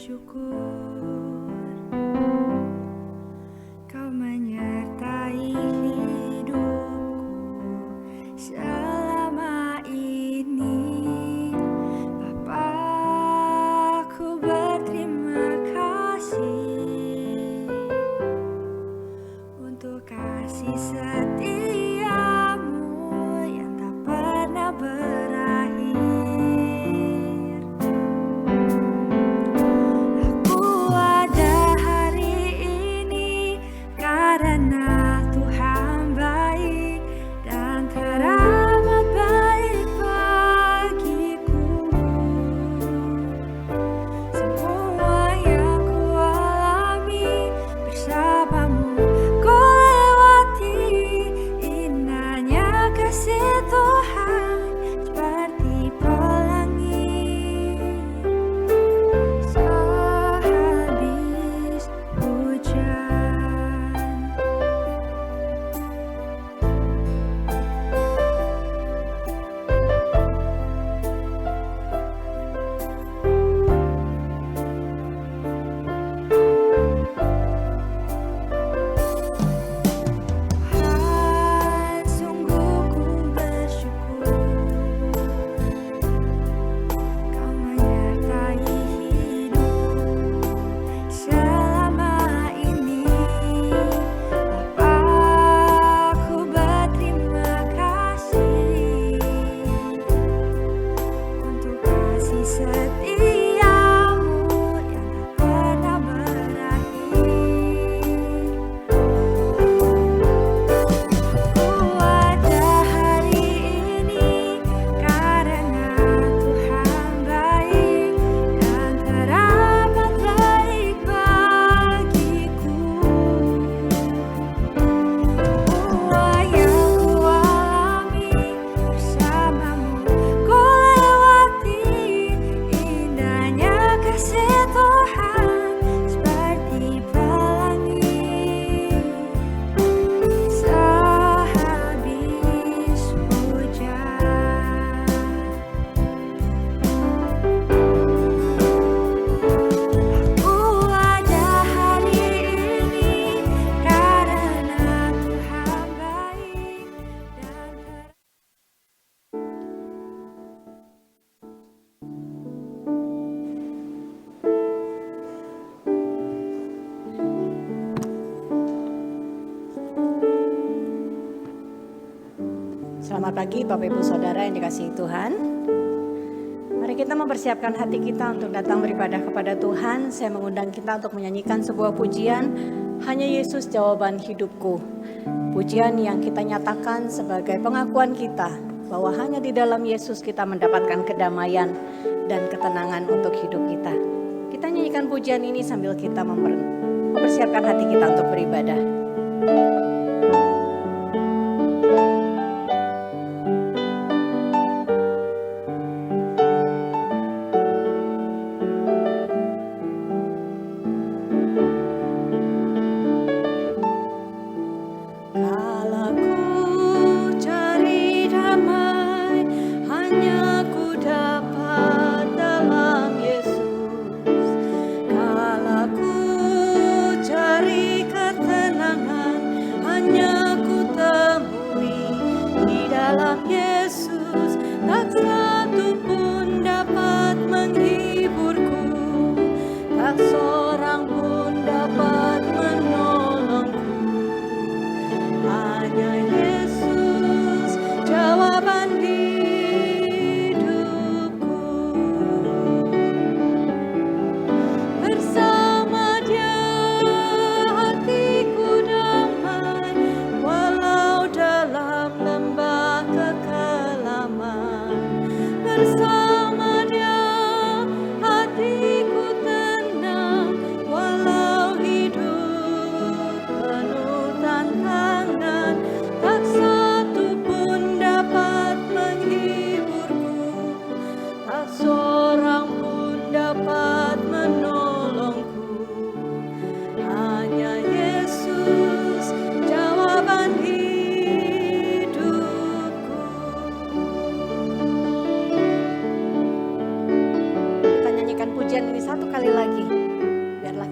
bersyukur, Kau menyertai hidupku selama ini. Bapa, ku berterima kasih untuk kasih setiamu yang tak pernah berakhir. Aku ada hari ini karena Tuhan baik dan teramat baik bagiku. Semua yang ku alami bersamamu ku lewati. Indahnya kasih Tuhan seperti pelangi sehabis hujan. Tuhan, sungguh ku bersyukur, Kau menyertai hidupku selama ini. Bapa, ku berterima kasih untuk kasih setiamu yang tak pernah berakhir. Ku ada hari ini karena Tuhan baik dan teramat baik bagiku. Semua yang ku alami bersamamu ku lewati. Indahnya kasih Tuhan seperti pelangi sehabis hujan. Aku ada hari ini karena Tuhan baik dan Selamat pagi Bapak Ibu Saudara yang dikasihi Tuhan. Mari kita mempersiapkan hati kita untuk datang beribadah kepada Tuhan. Saya mengundang kita untuk menyanyikan sebuah pujian, Hanya Yesus Jawaban Hidupku. Pujian yang kita nyatakan sebagai pengakuan kita bahwa hanya di dalam Yesus kita mendapatkan kedamaian dan ketenangan untuk hidup kita. Kita nyanyikan pujian ini sambil kita mempersiapkan hati kita untuk beribadah. Kala ku cari damai, hanya ku dapat dalam Yesus. Kala ku cari ketenangan, hanya ku temui di dalam Yesus. Tak satu pun dapat menghiburku, tak seorang pun dapat menolongku. Hanya Yesus jawaban hidupku. Bersama Dia hatiku damai, walau dalam lembah kekelaman. Bersama Dia hatiku tenang,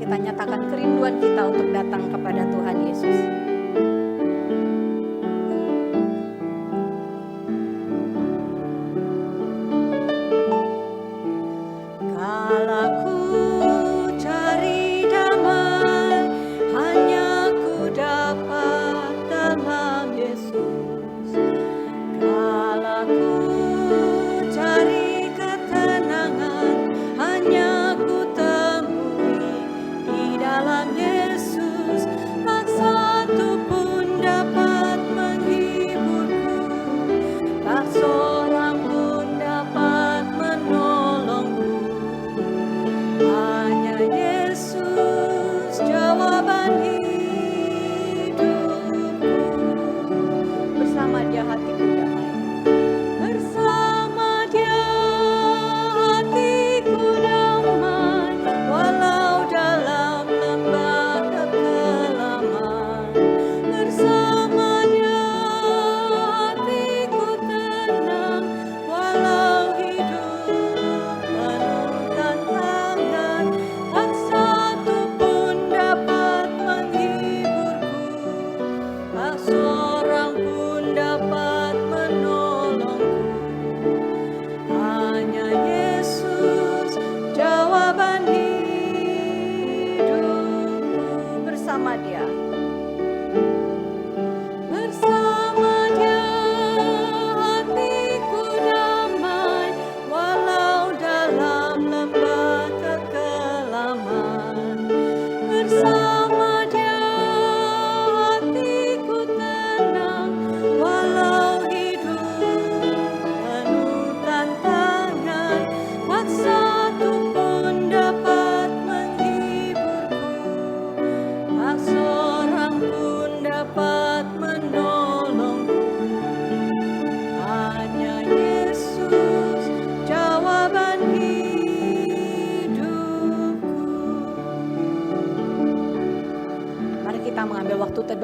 kita nyatakan kerinduan kita untuk datang kepada Tuhan Yesus.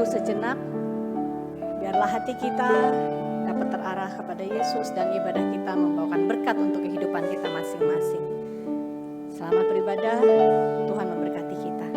Sejenak, biarlah hati kita dapat terarah kepada Yesus dan ibadah kita membawakan berkat untuk kehidupan kita masing-masing. Selamat beribadah, Tuhan memberkati kita.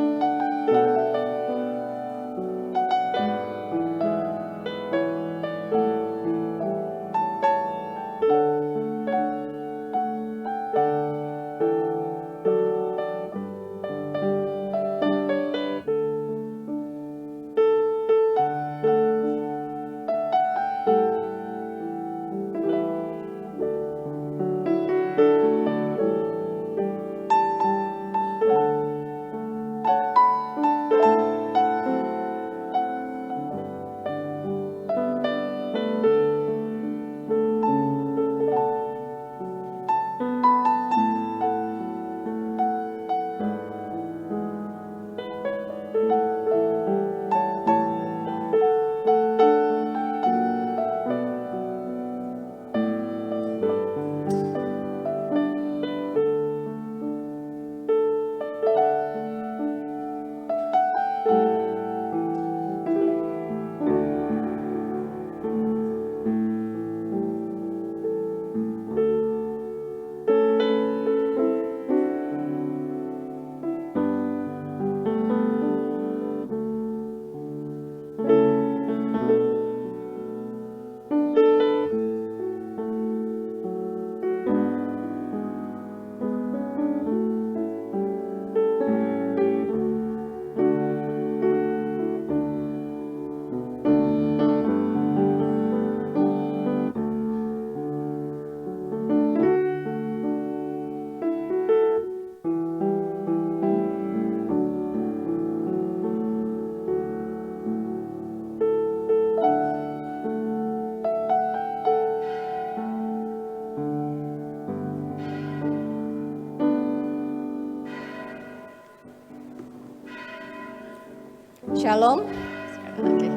Shalom. Sekali lagi.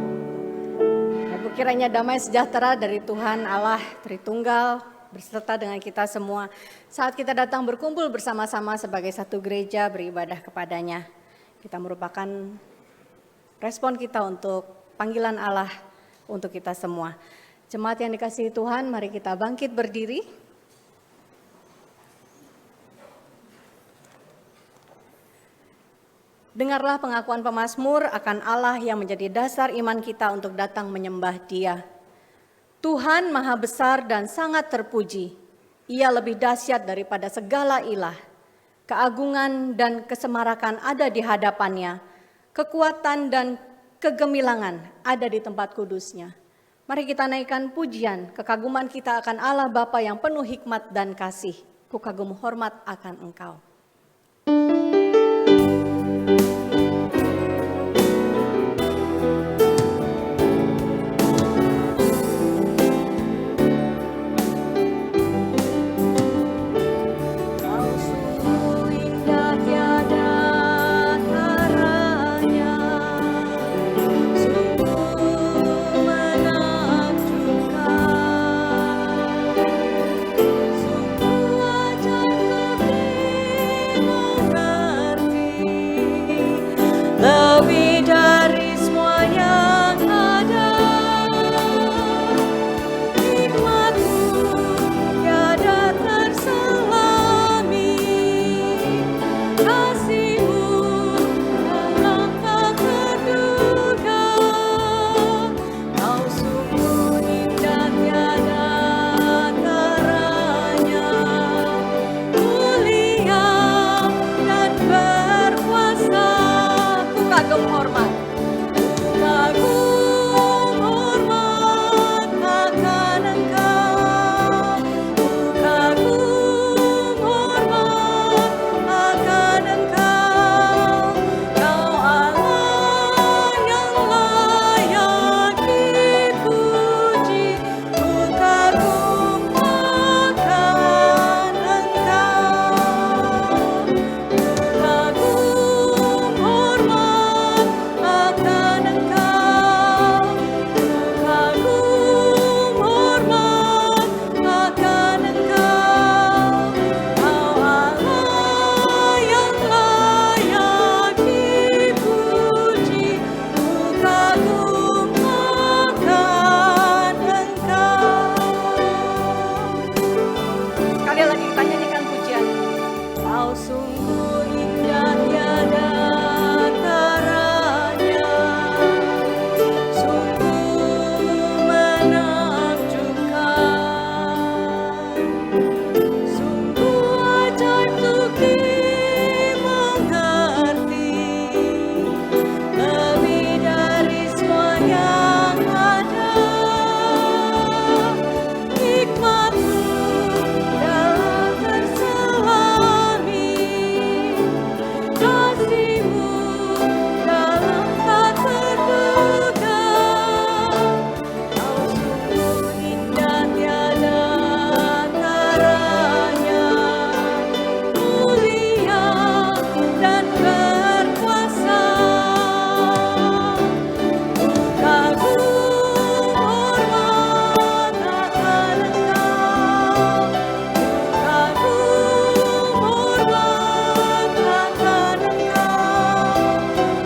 Ibu kiranya damai sejahtera dari Tuhan Allah Tritunggal berserta dengan kita semua saat kita datang berkumpul bersama-sama sebagai satu gereja beribadah kepadanya. Kita merupakan respon kita untuk panggilan Allah untuk kita semua. Jemaat yang dikasihi Tuhan, mari kita bangkit berdiri. Dengarlah pengakuan pemazmur akan Allah yang menjadi dasar iman kita untuk datang menyembah Dia. Tuhan Maha Besar dan sangat terpuji. Ia lebih dahsyat daripada segala ilah. Keagungan dan kesemarakan ada di hadapannya. Kekuatan dan kegemilangan ada di tempat kudusnya. Mari kita naikkan pujian, kekaguman kita akan Allah Bapa yang penuh hikmat dan kasih. Ku kagum hormat akan Engkau. Lebih dari semua yang ada, hikmat-Mu tiada terselami, kasih-Mu yang tak terduga. Kau sungguh indah tiada taranya, mulia dan berkuasa. Kagum hormat. Kagum hormat akan Engkau. Kagum hormat akan Engkau. Kau Allah yang layak dipuji. Kagum akan Engkau. Kagum hormat akan Engkau, kagum hormat akan Engkau. Kau Allah yang layak dipuji, kagum akan Engkau. Sekali lagi kita nyanyikan pujian. Kau sungguh indah tiada taranya, sungguh menakjubkan, sungguh ajaib untuk dimengerti, lebih dari semua yang ada, hikmat-Mu dalam terselami, kasih-Mu dalam tak terduga. Kau sungguh indah tiada taranya, mulia dan berkuasa. Kagum hormat akan Engkau, kagum hormat akan Engkau.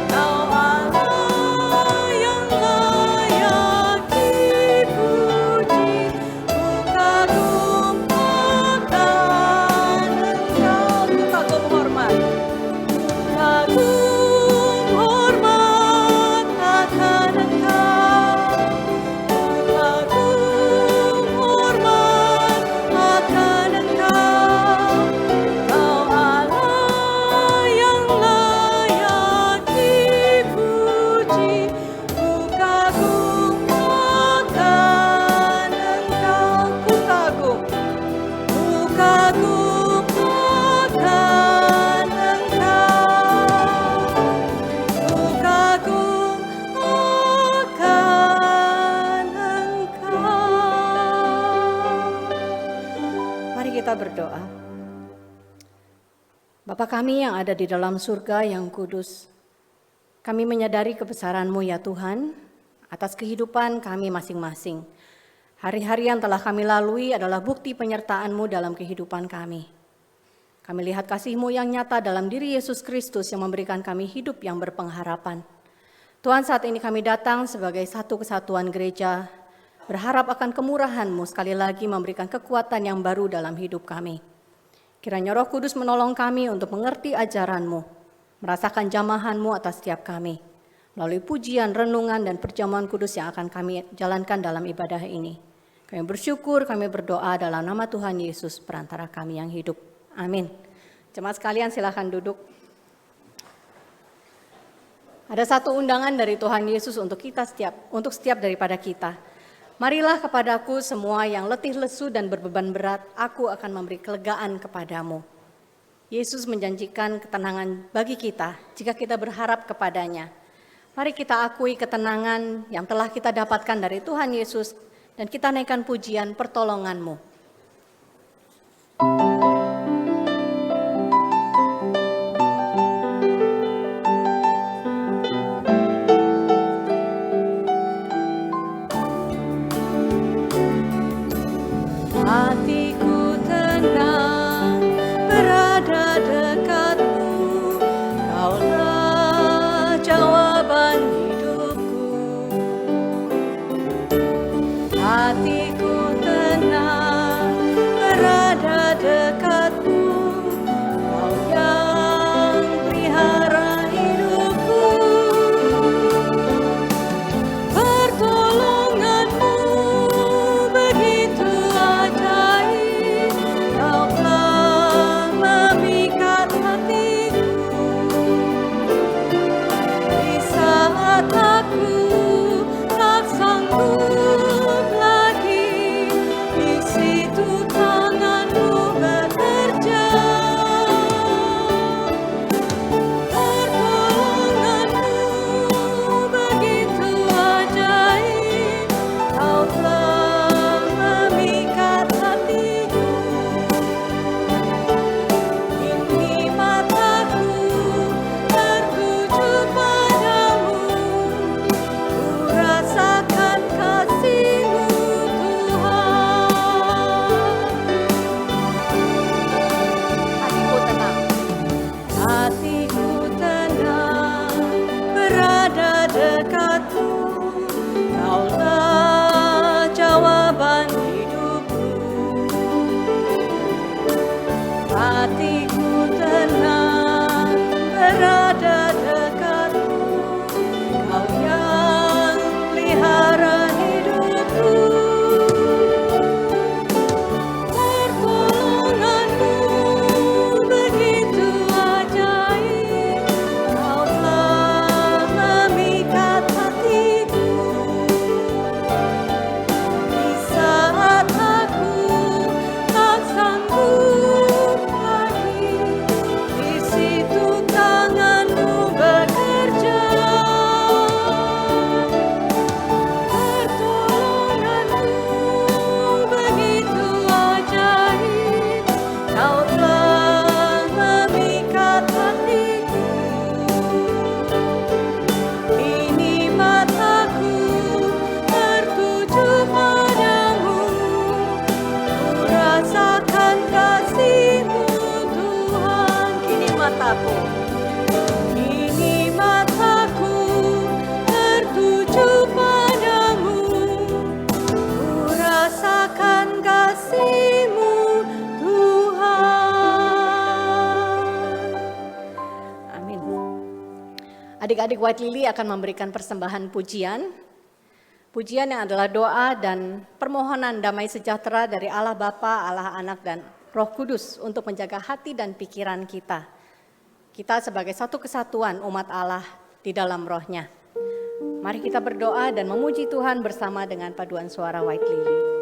Kau Allah yang layak dipuji, kagum akan Engkau. Kagum hormat. Kagum hormat akan Engkau, kagum hormat akan Engkau. Kau Allah yang layak dipuji, kagum akan Engkau. Kagum. Kagum akan Engkau, kagum akan Engkau. Mari kita berdoa. Bapa kami yang ada di dalam surga yang kudus, kami menyadari kebesaran-Mu ya Tuhan, atas kehidupan kami masing-masing. Hari-hari yang telah kami lalui adalah bukti penyertaan-Mu dalam kehidupan kami. Kami lihat kasih-Mu yang nyata dalam diri Yesus Kristus yang memberikan kami hidup yang berpengharapan. Tuhan, saat ini kami datang sebagai satu kesatuan gereja, berharap akan kemurahan-Mu sekali lagi memberikan kekuatan yang baru dalam hidup kami. Kiranya Roh Kudus menolong kami untuk mengerti ajaran-Mu. merasakan jamahan-Mu atas setiap kami. Melalui pujian, renungan, dan perjamuan kudus yang akan kami jalankan dalam ibadah ini. Kami bersyukur, kami berdoa dalam nama Tuhan Yesus, perantara kami yang hidup. Amin. Jemaat sekalian silakan duduk. Ada satu undangan dari Tuhan Yesus untuk setiap daripada kita. Marilah kepadaku semua yang letih lesu dan berbeban berat, aku akan memberi kelegaan kepadamu. Yesus menjanjikan ketenangan bagi kita jika kita berharap kepadanya. Mari kita akui ketenangan yang telah kita dapatkan dari Tuhan Yesus dan kita naikkan pujian pertolongan-Mu. Hatiku tenang berada dekatmu, Kaulah jawaban hidupku. Hatiku tenang berada dekatmu, Kau yang pelihara hidupku. Pertolongan-Mu begitu ajaib, Kau telah memikat hatiku. Di saat aku tak sanggup lagi, di situ tangan-Mu bekerja. Pertolongan-Mu begitu ajaib, Kau telah memikat hatiku. Kini mataku tertuju padamu, ku rasakan kasih-Mu Tuhan. Hatiku tenang berada dekatmu, Kaulah jawaban hidupku. Hatiku tenang berada dekatmu, Kau yang pelihara hidupku. Pertolongan-Mu begitu ajaib, Kau telah memikat hatiku. Di saat aku tak sanggup lagi, di situ tangan-Mu bekerja. Pertolongan-Mu begitu ajaib, Kau telah memikat hatiku. Kini mataku tertuju padamu, ku rasakan kasih-Mu Tuhan. Kini mataku tertuju padamu, ku rasakan kasih-Mu Tuhan. Amin. Adik-adik White Lily akan memberikan persembahan pujian. Pujian yang adalah doa dan permohonan damai sejahtera dari Allah Bapa, Allah Anak, dan Roh Kudus untuk menjaga hati dan pikiran kita. Kita sebagai satu kesatuan umat Allah di dalam rohnya. Mari kita berdoa dan memuji Tuhan bersama dengan paduan suara White Lily.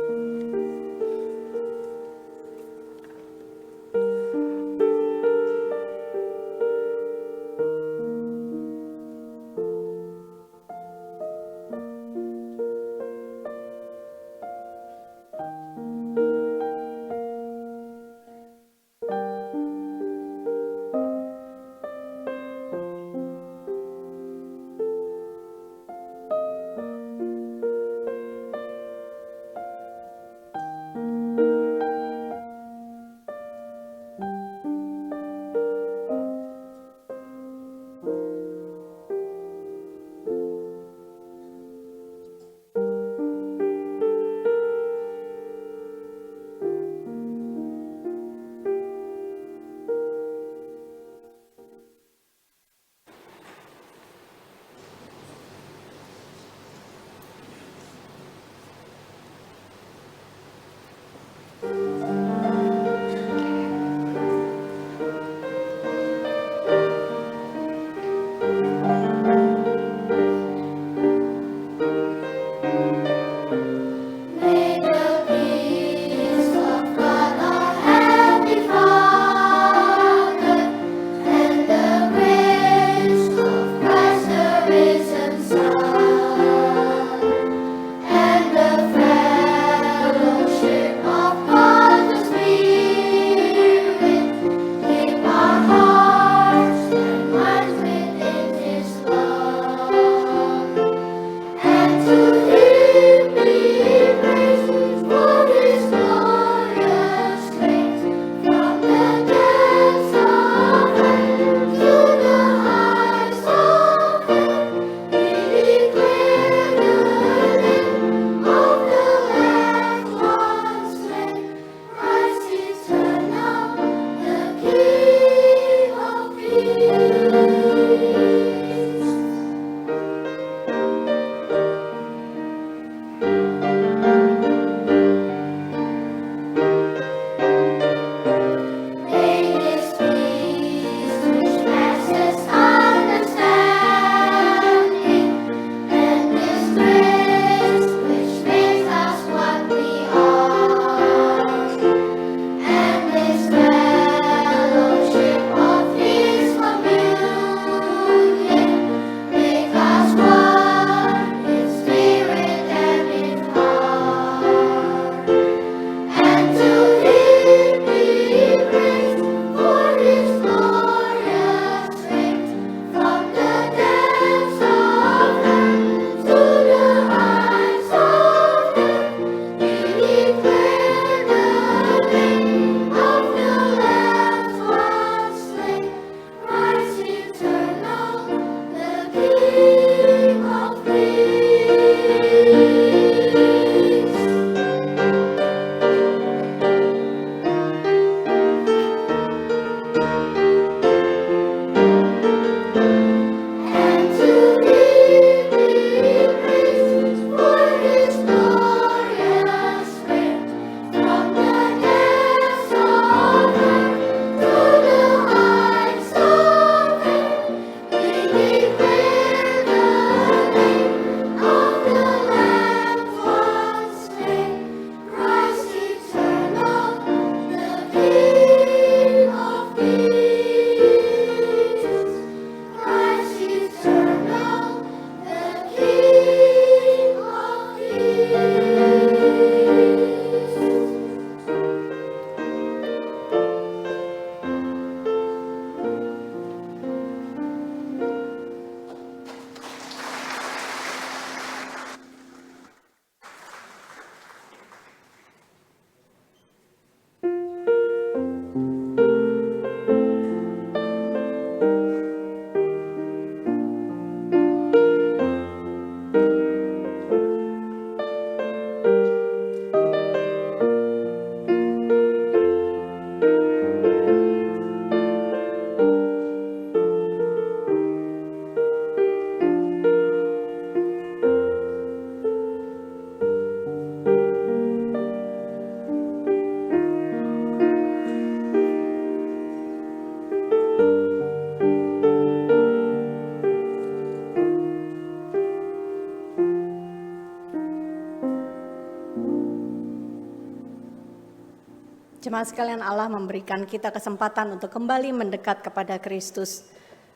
Jemaat sekalian, Allah memberikan kita kesempatan untuk kembali mendekat kepada Kristus.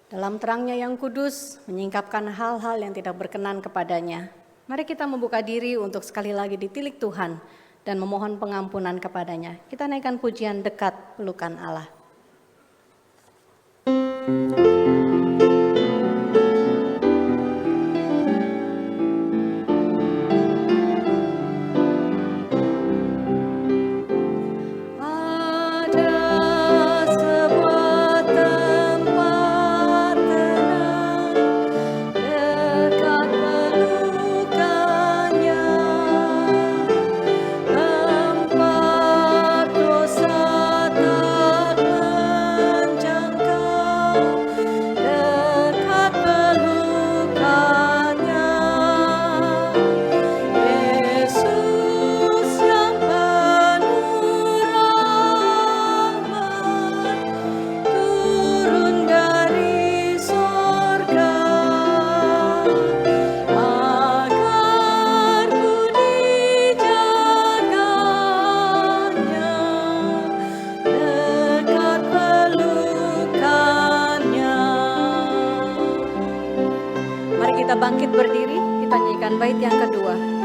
Dalam terangnya yang kudus, menyingkapkan hal-hal yang tidak berkenan kepadanya. Mari kita membuka diri untuk sekali lagi ditilik Tuhan dan memohon pengampunan kepadanya. Kita naikkan pujian dekat pelukan Allah. Bangkit berdiri, kita nyanyikan bait yang kedua.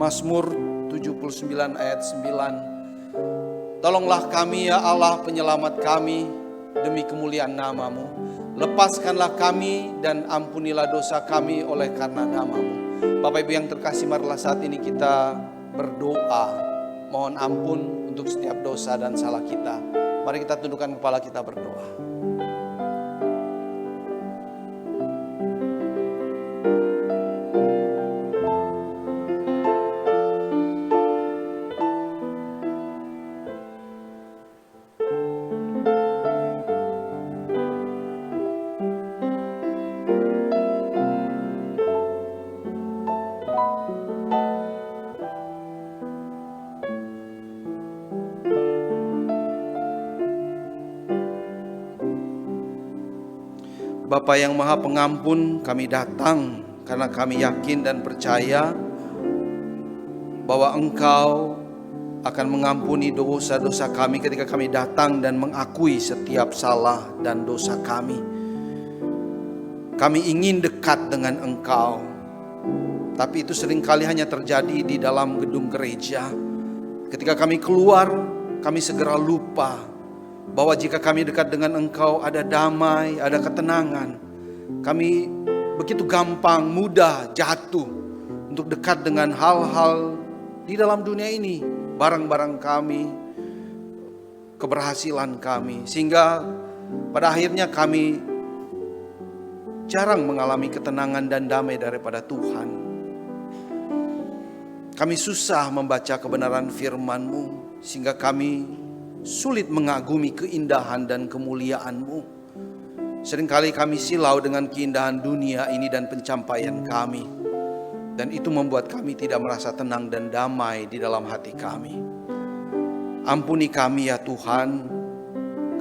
Mazmur 79 ayat 9. Tolonglah kami ya Allah penyelamat kami demi kemuliaan nama-Mu. Lepaskanlah kami dan ampunilah dosa kami oleh karena nama-Mu. Bapak Ibu yang terkasih, marilah saat ini kita berdoa. Mohon ampun untuk setiap dosa dan salah kita. Mari kita tundukkan kepala kita berdoa. Bapa yang Maha Pengampun, kami datang karena kami yakin dan percaya bahwa Engkau akan mengampuni dosa-dosa kami ketika kami datang dan mengakui setiap salah dan dosa kami. Kami ingin dekat dengan Engkau, tapi itu seringkali hanya terjadi di dalam gedung gereja. Ketika kami keluar, kami segera lupa bahwa jika kami dekat dengan Engkau ada damai, ada ketenangan. Kami begitu gampang, mudah jatuh untuk dekat dengan hal-hal di dalam dunia ini. Barang-barang kami, keberhasilan kami. Sehingga pada akhirnya kami jarang mengalami ketenangan dan damai daripada Tuhan. Kami susah membaca kebenaran firman-Mu, sehingga kami sulit mengagumi keindahan dan kemuliaan-Mu. Seringkali kami silau dengan keindahan dunia ini dan pencapaian kami. Dan itu membuat kami tidak merasa tenang dan damai di dalam hati kami. Ampuni kami ya Tuhan,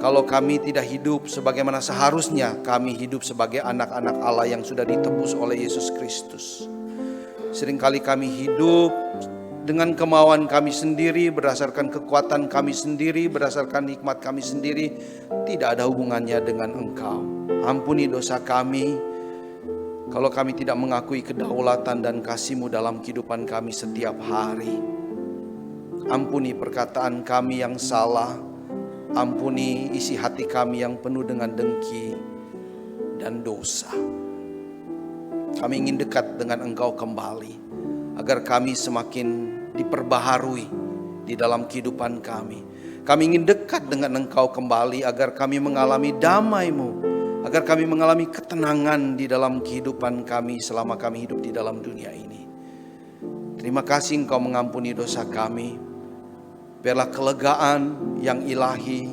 kalau kami tidak hidup sebagaimana seharusnya kami hidup sebagai anak-anak Allah yang sudah ditebus oleh Yesus Kristus. Seringkali kami hidup dengan kemauan kami sendiri, berdasarkan kekuatan kami sendiri, berdasarkan nikmat kami sendiri, tidak ada hubungannya dengan Engkau. Ampuni dosa kami, kalau kami tidak mengakui kedaulatan dan kasih-Mu dalam kehidupan kami setiap hari. Ampuni perkataan kami yang salah, ampuni isi hati kami yang penuh dengan dengki dan dosa. Kami ingin dekat dengan Engkau kembali, agar kami semakin diperbaharui di dalam kehidupan kami. Kami ingin dekat dengan Engkau kembali, agar kami mengalami damai-Mu, agar kami mengalami ketenangan di dalam kehidupan kami selama kami hidup di dalam dunia ini. Terima kasih Engkau mengampuni dosa kami. Biarlah kelegaan yang ilahi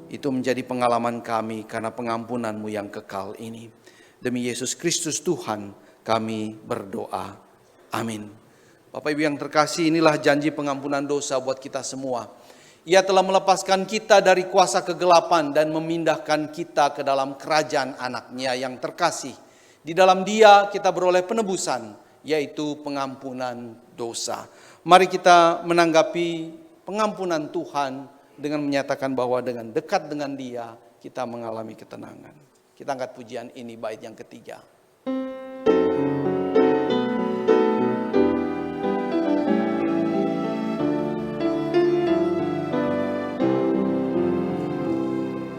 itu menjadi pengalaman kami karena pengampunan-Mu yang kekal ini. Demi Yesus Kristus Tuhan kami berdoa. Amin. Bapak Ibu yang terkasih, inilah janji pengampunan dosa buat kita semua. Ia telah melepaskan kita dari kuasa kegelapan dan memindahkan kita ke dalam kerajaan anak-Nya yang terkasih. Di dalam Dia kita beroleh penebusan, yaitu pengampunan dosa. Mari kita menanggapi pengampunan Tuhan dengan menyatakan bahwa dengan dekat dengan Dia kita mengalami ketenangan. Kita angkat pujian ini bait yang ketiga.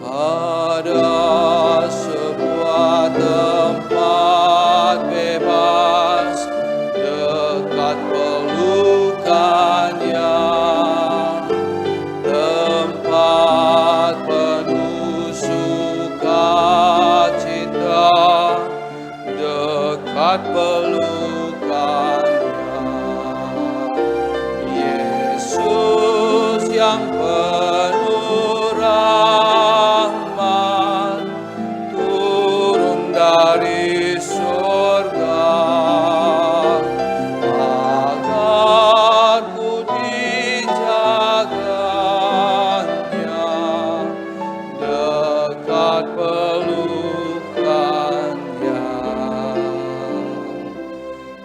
Ada sebuah tempat bebas dekat pelukannya, tempat penuh sukacita dekat pelukannya. Yesus yang penuh rahmat turun dari surga agar ku dijaganya dekat pelukannya.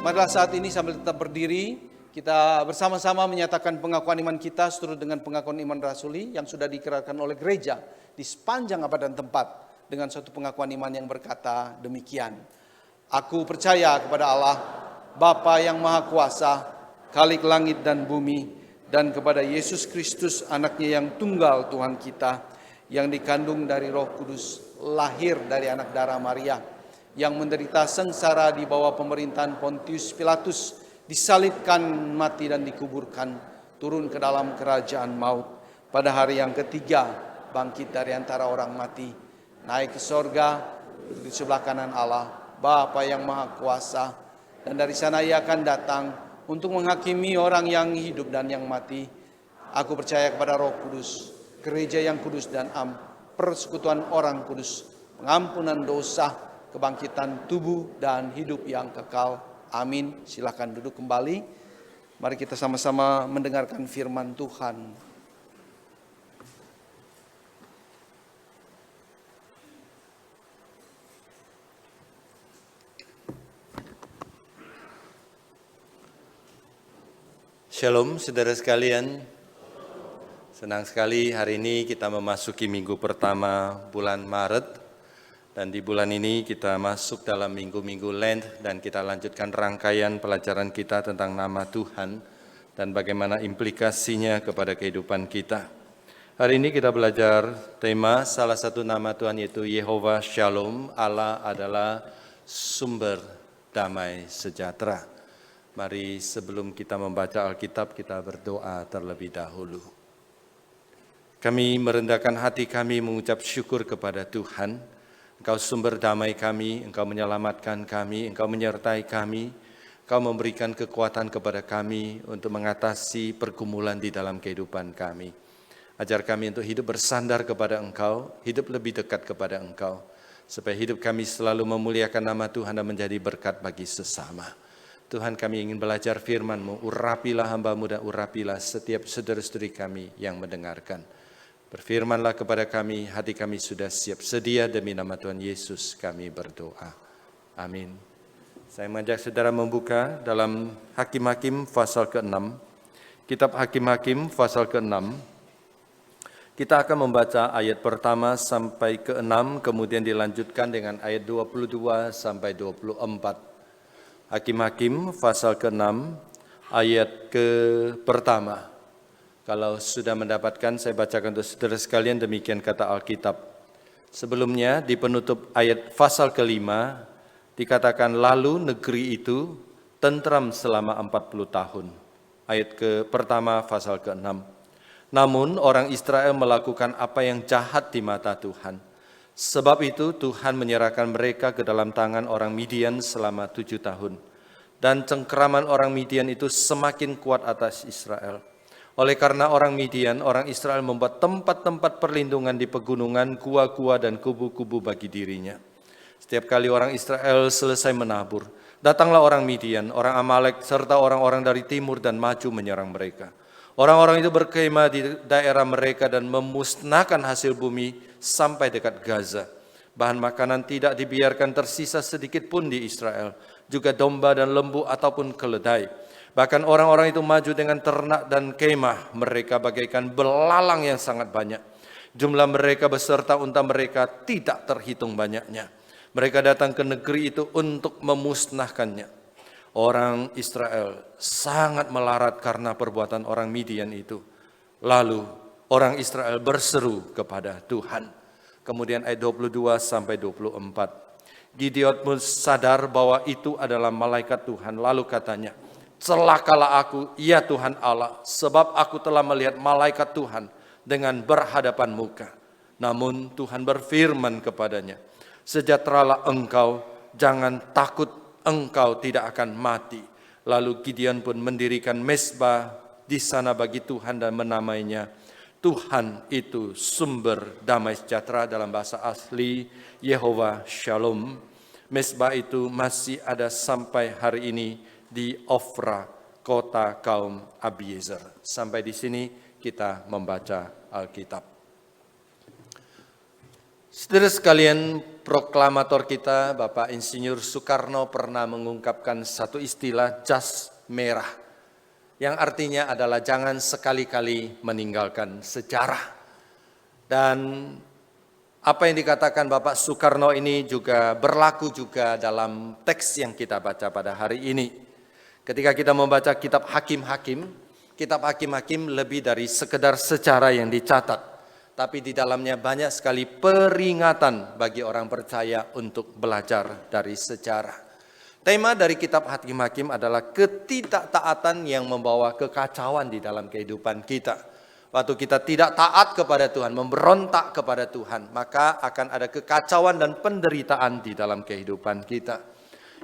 Marilah saat ini sambil tetap berdiri, kita bersama-sama menyatakan pengakuan iman kita seturut dengan pengakuan iman rasuli yang sudah dikerahkan oleh gereja di sepanjang abad dan tempat dengan suatu pengakuan iman yang berkata demikian. Aku percaya kepada Allah, Bapa yang Maha Kuasa, Khalik langit dan bumi, dan kepada Yesus Kristus anaknya yang tunggal Tuhan kita, yang dikandung dari Roh Kudus, lahir dari anak darah Maria, yang menderita sengsara di bawah pemerintahan Pontius Pilatus, disalibkan, mati dan dikuburkan, turun ke dalam kerajaan maut. Pada hari yang ketiga, bangkit dari antara orang mati, naik ke sorga, duduk di sebelah kanan Allah, Bapa yang Maha Kuasa. Dan dari sana Ia akan datang untuk menghakimi orang yang hidup dan yang mati. Aku percaya kepada Roh Kudus, gereja yang kudus dan persekutuan orang kudus, pengampunan dosa, kebangkitan tubuh dan hidup yang kekal. Amin. Silakan duduk kembali. Mari kita sama-sama mendengarkan firman Tuhan. Shalom saudara sekalian. Senang sekali hari ini kita memasuki minggu pertama bulan Maret. Dan di bulan ini kita masuk dalam minggu-minggu Lent dan kita lanjutkan rangkaian pelajaran kita tentang nama Tuhan dan bagaimana implikasinya kepada kehidupan kita. Hari ini kita belajar tema salah satu nama Tuhan yaitu Yehova Shalom, Allah adalah sumber damai sejahtera. Mari sebelum kita membaca Alkitab kita berdoa terlebih dahulu. Kami merendahkan hati kami mengucap syukur kepada Tuhan. Engkau sumber damai kami, Engkau menyelamatkan kami, Engkau menyertai kami, Engkau memberikan kekuatan kepada kami untuk mengatasi pergumulan di dalam kehidupan kami. Ajar kami untuk hidup bersandar kepada Engkau, hidup lebih dekat kepada Engkau, supaya hidup kami selalu memuliakan nama Tuhan dan menjadi berkat bagi sesama. Tuhan, kami ingin belajar firman-Mu, urapilah hamba-Mu dan urapilah setiap saudara-saudari kami yang mendengarkan. Berfirmanlah kepada kami, hati kami sudah siap sedia demi nama Tuhan Yesus kami berdoa. Amin. Saya mengajak saudara membuka dalam Hakim-Hakim pasal ke-6. Kitab Hakim-Hakim pasal ke-6. Kita akan membaca ayat pertama sampai ke-6, kemudian dilanjutkan dengan ayat 22 sampai 24. Hakim-Hakim pasal ke-6 ayat ke pertama. Kalau sudah mendapatkan, saya bacakan untuk saudara sekalian, demikian kata Alkitab. Sebelumnya di penutup ayat pasal kelima dikatakan lalu negeri itu tentram selama 40 tahun. Ayat pertama pasal ke-6. Namun orang Israel melakukan apa yang jahat di mata Tuhan. Sebab itu Tuhan menyerahkan mereka ke dalam tangan orang Midian selama 7 tahun. Dan cengkeraman orang Midian itu semakin kuat atas Israel. Oleh karena orang Midian, orang Israel membuat tempat-tempat perlindungan di pegunungan, gua-gua dan kubu-kubu bagi dirinya. Setiap kali orang Israel selesai menabur, datanglah orang Midian, orang Amalek, serta orang-orang dari timur dan maju menyerang mereka. Orang-orang itu berkemah di daerah mereka dan memusnahkan hasil bumi sampai dekat Gaza. Bahan makanan tidak dibiarkan tersisa sedikit pun di Israel, juga domba dan lembu ataupun keledai. Bahkan orang-orang itu maju dengan ternak dan kemah mereka bagaikan belalang yang sangat banyak. Jumlah mereka beserta unta mereka tidak terhitung banyaknya. Mereka datang ke negeri itu untuk memusnahkannya. Orang Israel sangat melarat karena perbuatan orang Midian itu. Lalu orang Israel berseru kepada Tuhan. Kemudian ayat 22 sampai 24. Gideon pun sadar bahwa itu adalah malaikat Tuhan. Lalu katanya, celakalah aku, ya Tuhan Allah, sebab aku telah melihat malaikat Tuhan dengan berhadapan muka. Namun Tuhan berfirman kepadanya, sejahteralah engkau, jangan takut, engkau tidak akan mati. Lalu Gideon pun mendirikan mezbah di sana bagi Tuhan dan menamainya Tuhan itu sumber damai sejahtera, dalam bahasa asli Yehova Shalom. Mezbah itu masih ada sampai hari ini di Ofra, kota kaum Abiezer. Sampai di sini kita membaca Alkitab. Saudara sekalian, proklamator kita Bapak Insinyur Soekarno pernah mengungkapkan satu istilah jas merah, yang artinya adalah jangan sekali-kali meninggalkan sejarah. Dan apa yang dikatakan Bapak Soekarno ini juga berlaku juga dalam teks yang kita baca pada hari ini. Ketika kita membaca kitab Hakim-Hakim lebih dari sekedar sejarah yang dicatat, tapi di dalamnya banyak sekali peringatan bagi orang percaya untuk belajar dari sejarah. Tema dari kitab Hakim-Hakim adalah ketidaktaatan yang membawa kekacauan di dalam kehidupan kita. Waktu kita tidak taat kepada Tuhan, memberontak kepada Tuhan, maka akan ada kekacauan dan penderitaan di dalam kehidupan kita.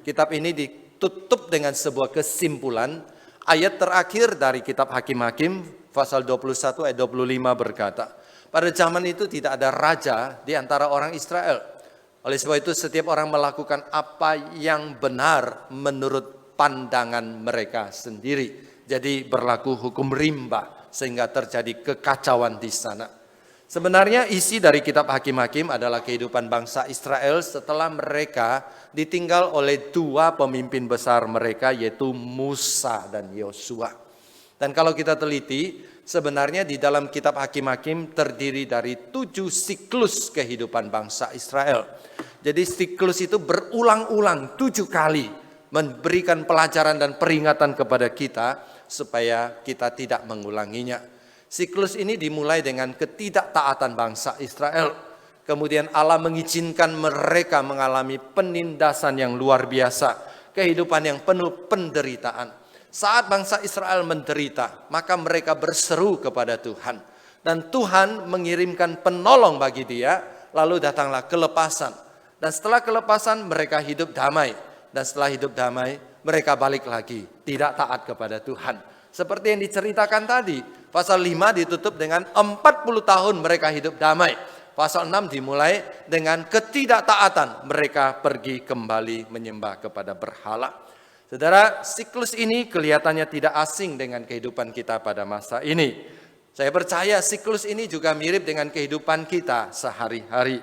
Kitab ini ditutup dengan sebuah kesimpulan. Ayat terakhir dari kitab Hakim-Hakim pasal 21 ayat 25 berkata, pada zaman itu tidak ada raja di antara orang Israel. Oleh sebab itu setiap orang melakukan apa yang benar menurut pandangan mereka sendiri. Jadi berlaku hukum rimba sehingga terjadi kekacauan di sana. Sebenarnya isi dari kitab Hakim-Hakim adalah kehidupan bangsa Israel setelah mereka ditinggal oleh dua pemimpin besar mereka, yaitu Musa dan Yosua. Dan kalau kita teliti, sebenarnya di dalam kitab Hakim-Hakim terdiri dari 7 siklus kehidupan bangsa Israel. Jadi siklus itu berulang-ulang 7 kali memberikan pelajaran dan peringatan kepada kita supaya kita tidak mengulanginya. Siklus ini dimulai dengan ketidaktaatan bangsa Israel. Kemudian Allah mengizinkan mereka mengalami penindasan yang luar biasa. Kehidupan yang penuh penderitaan. Saat bangsa Israel menderita, maka mereka berseru kepada Tuhan. Dan Tuhan mengirimkan penolong bagi dia, lalu datanglah kelepasan. Dan setelah kelepasan mereka hidup damai. Dan setelah hidup damai, mereka balik lagi, tidak taat kepada Tuhan. Seperti yang diceritakan tadi, pasal 5 ditutup dengan 40 tahun mereka hidup damai. Pasal 6 dimulai dengan ketidaktaatan, mereka pergi kembali menyembah kepada berhala. Saudara, siklus ini kelihatannya tidak asing dengan kehidupan kita pada masa ini. Saya percaya siklus ini juga mirip dengan kehidupan kita sehari-hari.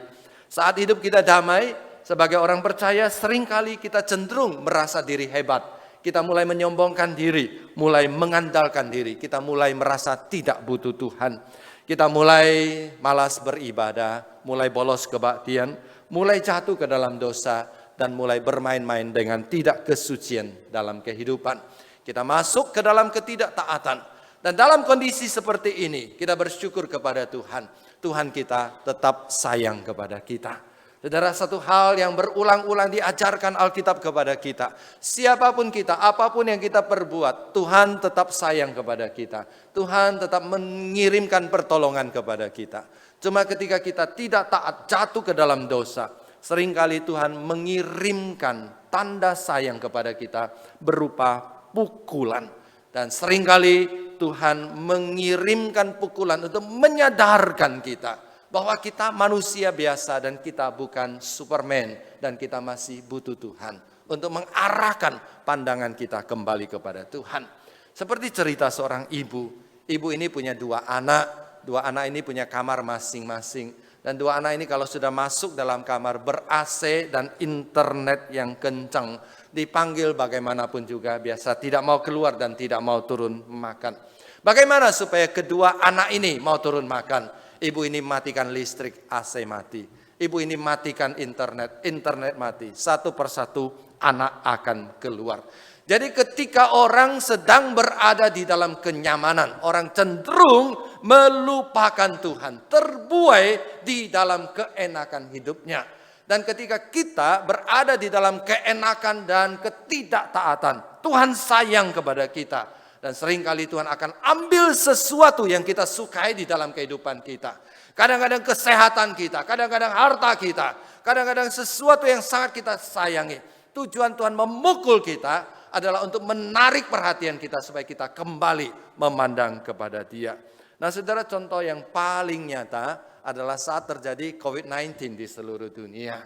Saat hidup kita damai, sebagai orang percaya seringkali kita cenderung merasa diri hebat. Kita mulai menyombongkan diri, mulai mengandalkan diri. Kita mulai merasa tidak butuh Tuhan. Kita mulai malas beribadah, mulai bolos kebaktian, mulai jatuh ke dalam dosa, dan mulai bermain-main dengan tidak kesucian dalam kehidupan. Kita masuk ke dalam ketidaktaatan. Dan dalam kondisi seperti ini, kita bersyukur kepada Tuhan. Tuhan kita tetap sayang kepada kita. Saudara, satu hal yang berulang-ulang diajarkan Alkitab kepada kita. Siapapun kita, apapun yang kita perbuat, Tuhan tetap sayang kepada kita. Tuhan tetap mengirimkan pertolongan kepada kita. Cuma ketika kita tidak taat, jatuh ke dalam dosa, seringkali Tuhan mengirimkan tanda sayang kepada kita berupa pukulan. Dan seringkali Tuhan mengirimkan pukulan untuk menyadarkan kita bahwa kita manusia biasa dan kita bukan Superman dan kita masih butuh Tuhan untuk mengarahkan pandangan kita kembali kepada Tuhan. Seperti cerita seorang ibu. Ibu ini punya 2 anak. 2 anak ini punya kamar masing-masing. Dan 2 anak ini kalau sudah masuk dalam kamar ber-AC dan internet yang kencang, dipanggil bagaimanapun juga biasa tidak mau keluar dan tidak mau turun makan. Bagaimana supaya kedua anak ini mau turun makan? Ibu ini matikan listrik, AC mati. Ibu ini matikan internet, internet mati. Satu persatu anak akan keluar. Jadi ketika orang sedang berada di dalam kenyamanan, orang cenderung melupakan Tuhan, terbuai di dalam keenakan hidupnya. Dan ketika kita berada di dalam keenakan dan ketidaktaatan, Tuhan sayang kepada kita. Dan seringkali Tuhan akan ambil sesuatu yang kita sukai di dalam kehidupan kita. Kadang-kadang kesehatan kita, kadang-kadang harta kita, kadang-kadang sesuatu yang sangat kita sayangi. Tujuan Tuhan memukul kita adalah untuk menarik perhatian kita supaya kita kembali memandang kepada Dia. Nah, saudara, contoh yang paling nyata adalah saat terjadi COVID-19 di seluruh dunia.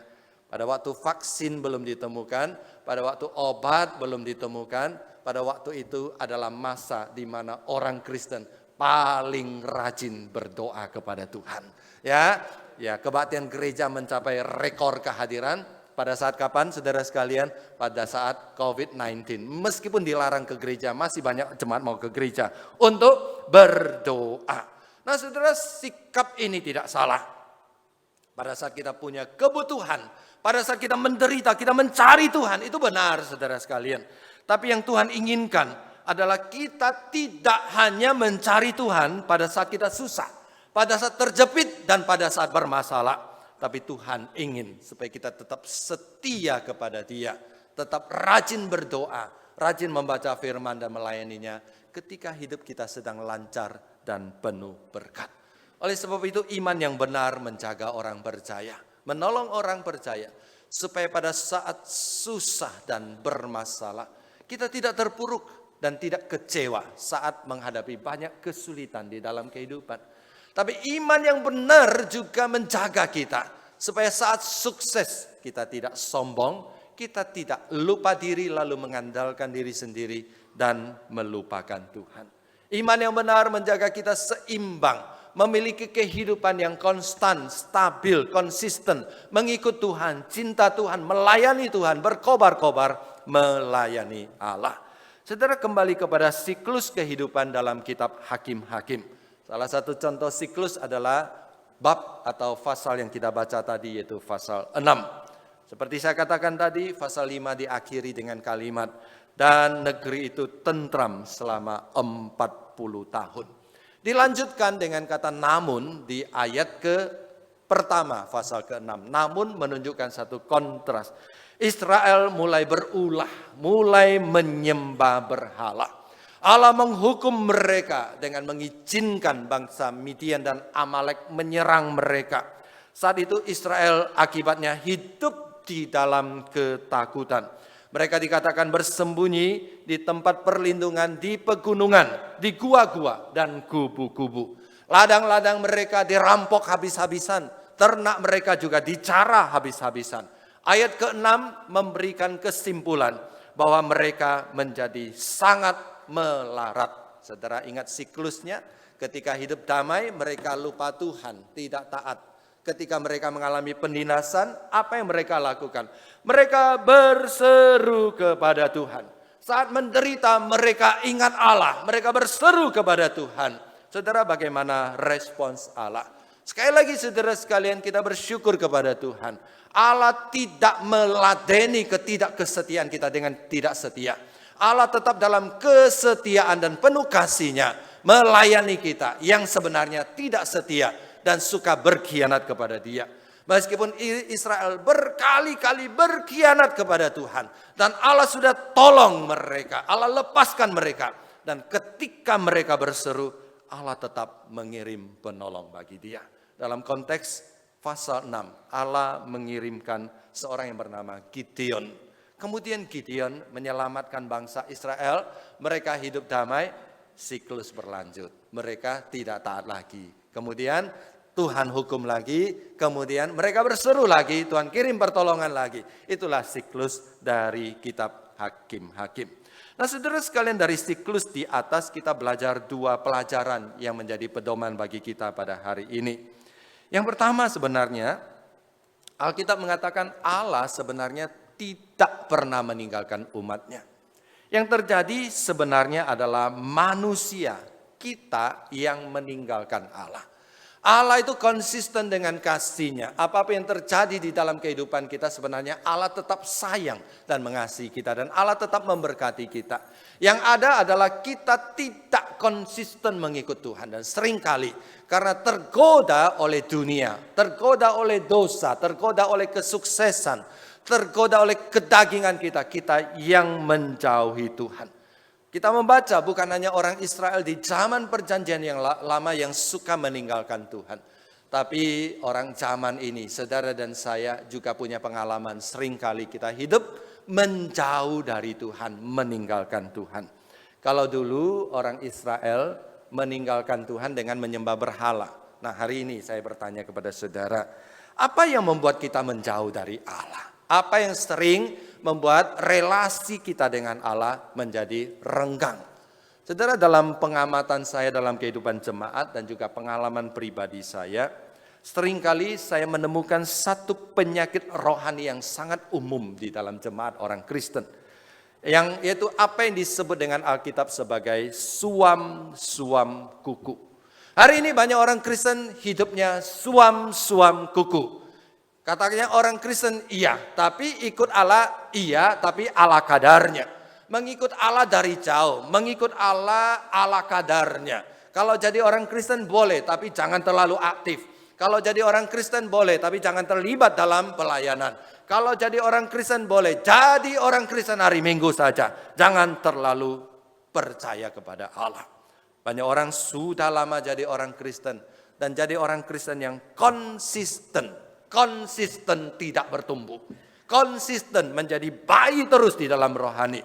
Pada waktu vaksin belum ditemukan, pada waktu obat belum ditemukan, pada waktu itu adalah masa di mana orang Kristen paling rajin berdoa kepada Tuhan. Ya, kebaktian gereja mencapai rekor kehadiran. Pada saat kapan, saudara sekalian? Pada saat COVID-19. Meskipun dilarang ke gereja, masih banyak jemaat mau ke gereja untuk berdoa. Nah, saudara, sikap ini tidak salah. Pada saat kita punya kebutuhan, pada saat kita menderita, kita mencari Tuhan, itu benar, saudara sekalian. Tapi yang Tuhan inginkan adalah kita tidak hanya mencari Tuhan pada saat kita susah, pada saat terjepit, dan pada saat bermasalah. Tapi Tuhan ingin supaya kita tetap setia kepada Dia, tetap rajin berdoa, rajin membaca firman dan melayaninya ketika hidup kita sedang lancar dan penuh berkat. Oleh sebab itu iman yang benar menjaga orang percaya, menolong orang percaya supaya pada saat susah dan bermasalah kita tidak terpuruk dan tidak kecewa saat menghadapi banyak kesulitan di dalam kehidupan. Tapi iman yang benar juga menjaga kita supaya saat sukses kita tidak sombong, kita tidak lupa diri lalu mengandalkan diri sendiri dan melupakan Tuhan. Iman yang benar menjaga kita seimbang, memiliki kehidupan yang konstan, stabil, konsisten, mengikut Tuhan, cinta Tuhan, melayani Tuhan, berkobar-kobar melayani Allah. Saudara, kembali kepada siklus kehidupan dalam kitab Hakim-Hakim. Salah satu contoh siklus adalah bab atau pasal yang kita baca tadi, yaitu pasal 6. Seperti saya katakan tadi, pasal 5 diakhiri dengan kalimat, dan negeri itu tentram selama 40 tahun. Dilanjutkan dengan kata namun di ayat pertama pasal ke-6. Namun menunjukkan satu kontras. Israel mulai berulah, mulai menyembah berhala. Allah menghukum mereka dengan mengizinkan bangsa Midian dan Amalek menyerang mereka. Saat itu Israel akibatnya hidup di dalam ketakutan. Mereka dikatakan bersembunyi di tempat perlindungan di pegunungan, di gua-gua dan kubu-kubu. Ladang-ladang mereka dirampok habis-habisan, ternak mereka juga dicara habis-habisan. Ayat ke-6 memberikan kesimpulan bahwa mereka menjadi sangat melarat. Saudara ingat siklusnya, ketika hidup damai mereka lupa Tuhan, tidak taat. Ketika mereka mengalami penindasan, apa yang mereka lakukan? Mereka berseru kepada Tuhan. Saat menderita mereka ingat Allah, mereka berseru kepada Tuhan. Saudara, bagaimana respons Allah? Sekali lagi saudara sekalian, kita bersyukur kepada Tuhan. Allah tidak meladeni ketidakkesetiaan kita dengan tidak setia. Allah tetap dalam kesetiaan dan penuh kasih-Nya melayani kita, yang sebenarnya tidak setia dan suka berkhianat kepada Dia. Meskipun Israel berkali-kali berkhianat kepada Tuhan, dan Allah sudah tolong mereka, Allah lepaskan mereka, dan ketika mereka berseru, Allah tetap mengirim penolong bagi dia. Dalam konteks pasal 6, Allah mengirimkan seorang yang bernama Gideon. Kemudian Gideon menyelamatkan bangsa Israel, mereka hidup damai, siklus berlanjut. Mereka tidak taat lagi. Kemudian Tuhan hukum lagi, kemudian mereka berseru lagi, Tuhan kirim pertolongan lagi. Itulah siklus dari kitab Hakim-Hakim. Nah, saudara sekalian, dari siklus di atas kita belajar dua pelajaran yang menjadi pedoman bagi kita pada hari ini. Yang pertama sebenarnya, Alkitab mengatakan Allah sebenarnya tidak pernah meninggalkan umatnya. Yang terjadi sebenarnya adalah manusia, kita yang meninggalkan Allah. Allah itu konsisten dengan kasih-Nya. Apa-apa yang terjadi di dalam kehidupan kita sebenarnya Allah tetap sayang dan mengasihi kita. Dan Allah tetap memberkati kita. Yang ada adalah kita tidak konsisten mengikut Tuhan. Dan seringkali karena tergoda oleh dunia, tergoda oleh dosa, tergoda oleh kesuksesan, tergoda oleh kedagingan kita, kita yang menjauhi Tuhan. Kita membaca bukan hanya orang Israel di zaman perjanjian yang lama yang suka meninggalkan Tuhan. Tapi orang zaman ini, saudara dan saya juga punya pengalaman. Seringkali kita hidup menjauh dari Tuhan, meninggalkan Tuhan. Kalau dulu orang Israel meninggalkan Tuhan dengan menyembah berhala. Nah, hari ini saya bertanya kepada saudara, apa yang membuat kita menjauh dari Allah? Apa yang sering membuat relasi kita dengan Allah menjadi renggang? Saudara, dalam pengamatan saya dalam kehidupan jemaat dan juga pengalaman pribadi saya, seringkali saya menemukan satu penyakit rohani yang sangat umum di dalam jemaat orang Kristen. Yaitu apa yang disebut dengan Alkitab sebagai suam-suam kuku. Hari ini banyak orang Kristen hidupnya suam-suam kuku. Katanya orang Kristen iya, tapi ikut Allah iya, tapi ala kadarnya. Mengikut Allah dari jauh, mengikut Allah ala kadarnya. Kalau jadi orang Kristen boleh, tapi jangan terlalu aktif. Kalau jadi orang Kristen boleh, tapi jangan terlibat dalam pelayanan. Kalau jadi orang Kristen boleh, jadi orang Kristen hari Minggu saja. Jangan terlalu percaya kepada Allah. Banyak orang sudah lama jadi orang Kristen, dan jadi orang Kristen yang konsisten tidak bertumbuh. Konsisten menjadi bayi terus di dalam rohani.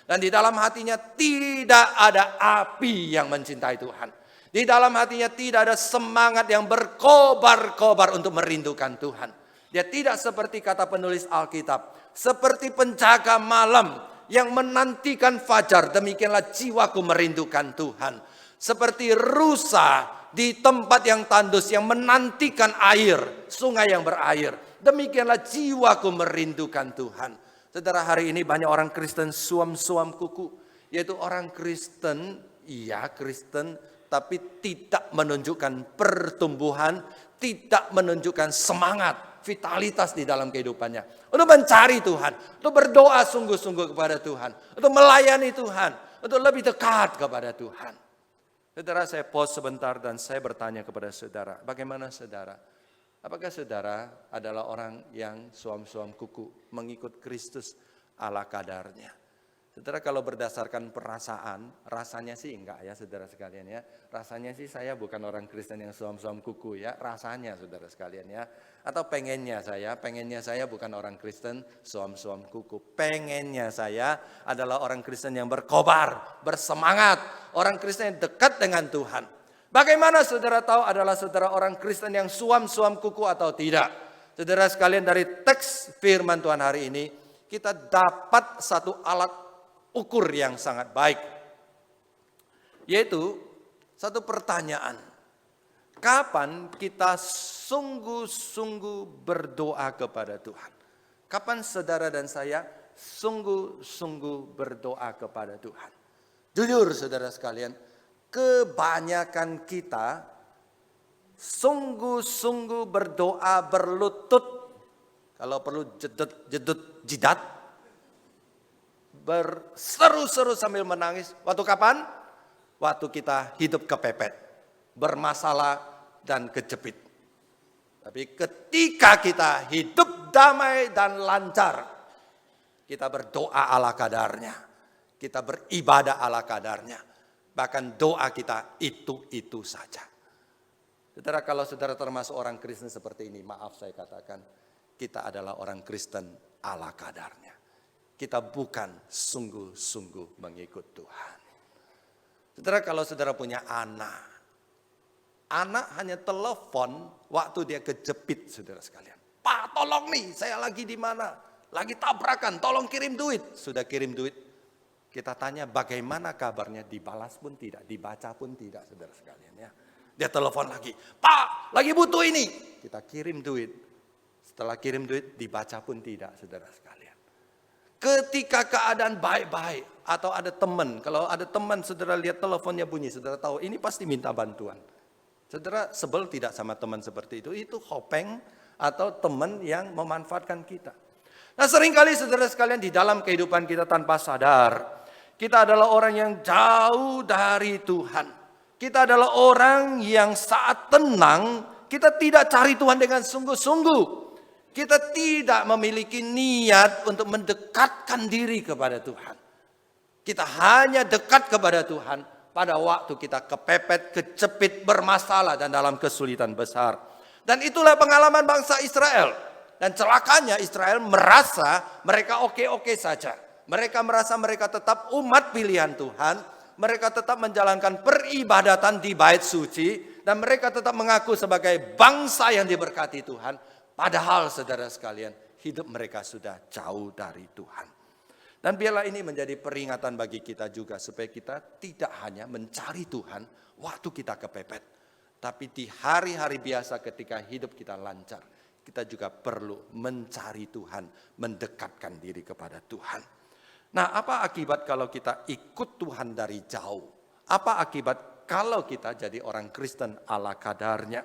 Dan di dalam hatinya tidak ada api yang mencintai Tuhan. Di dalam hatinya tidak ada semangat yang berkobar-kobar untuk merindukan Tuhan. Dia tidak seperti kata penulis Alkitab, seperti penjaga malam yang menantikan fajar, demikianlah jiwaku merindukan Tuhan. Seperti rusa di tempat yang tandus yang menantikan air, sungai yang berair. Demikianlah jiwaku merindukan Tuhan. Saudara, hari ini banyak orang Kristen suam-suam kuku. Yaitu orang Kristen, iya Kristen, tapi tidak menunjukkan pertumbuhan, tidak menunjukkan semangat, vitalitas di dalam kehidupannya. Untuk mencari Tuhan, untuk berdoa sungguh-sungguh kepada Tuhan, untuk melayani Tuhan, untuk lebih dekat kepada Tuhan. Saudara, saya pause sebentar dan saya bertanya kepada saudara, bagaimana saudara? Apakah saudara adalah orang yang suam-suam kuku, mengikut Kristus ala kadarnya? Saudara, kalau berdasarkan perasaan, rasanya sih enggak ya saudara sekalian ya. Rasanya sih saya bukan orang Kristen yang suam-suam kuku ya, rasanya saudara sekalian ya. Atau pengennya saya bukan orang Kristen suam-suam kuku. Pengennya saya adalah orang Kristen yang berkobar, bersemangat. Orang Kristen yang dekat dengan Tuhan. Bagaimana saudara tahu adalah saudara orang Kristen yang suam-suam kuku atau tidak? Saudara sekalian, dari teks firman Tuhan hari ini, kita dapat satu alat ukur yang sangat baik. Yaitu satu pertanyaan. Kapan kita sungguh-sungguh berdoa kepada Tuhan? Kapan saudara dan saya sungguh-sungguh berdoa kepada Tuhan? Jujur saudara sekalian, kebanyakan kita sungguh-sungguh berdoa berlutut. Kalau perlu jedut jidat. Berseru-seru sambil menangis. Waktu kapan? waktu kita hidup kepepet, bermasalah dan kejepit. Tapi ketika kita hidup damai dan lancar, kita berdoa ala kadarnya, kita beribadah ala kadarnya. Bahkan doa kita itu saja. Saudara, kalau saudara termasuk orang Kristen seperti ini, maaf saya katakan, kita adalah orang Kristen ala kadarnya. Kita bukan sungguh-sungguh mengikut Tuhan. Saudara, kalau saudara punya anak hanya telepon waktu dia kejepit, saudara sekalian. Pak, tolong nih, saya lagi di mana? Lagi tabrakan, tolong kirim duit. Sudah kirim duit. Kita tanya bagaimana kabarnya, dibalas pun tidak, dibaca pun tidak, saudara sekalian ya. Dia telepon lagi, Pak, lagi butuh ini. Kita kirim duit. Setelah kirim duit, dibaca pun tidak, saudara sekalian. Ketika keadaan baik-baik, atau ada teman, kalau ada teman, saudara lihat teleponnya bunyi, saudara tahu ini pasti minta bantuan. Saudara sebel tidak sama teman seperti itu? Itu hopeng atau teman yang memanfaatkan kita. Nah, seringkali saudara sekalian di dalam kehidupan kita tanpa sadar, kita adalah orang yang jauh dari Tuhan. Kita adalah orang yang saat tenang, kita tidak cari Tuhan dengan sungguh-sungguh. Kita tidak memiliki niat untuk mendekatkan diri kepada Tuhan. Kita hanya dekat kepada Tuhan pada waktu kita kepepet, kejepit, bermasalah, dan dalam kesulitan besar. Dan itulah pengalaman bangsa Israel. Dan celakanya Israel merasa mereka oke-oke saja. Mereka merasa mereka tetap umat pilihan Tuhan. Mereka tetap menjalankan peribadatan di bait suci. Dan mereka tetap mengaku sebagai bangsa yang diberkati Tuhan. Padahal saudara sekalian, hidup mereka sudah jauh dari Tuhan. Dan biarlah ini menjadi peringatan bagi kita juga. Supaya kita tidak hanya mencari Tuhan waktu kita kepepet. Tapi di hari-hari biasa ketika hidup kita lancar. Kita juga perlu mencari Tuhan. Mendekatkan diri kepada Tuhan. Nah, apa akibat kalau kita ikut Tuhan dari jauh? Apa akibat kalau kita jadi orang Kristen ala kadarnya?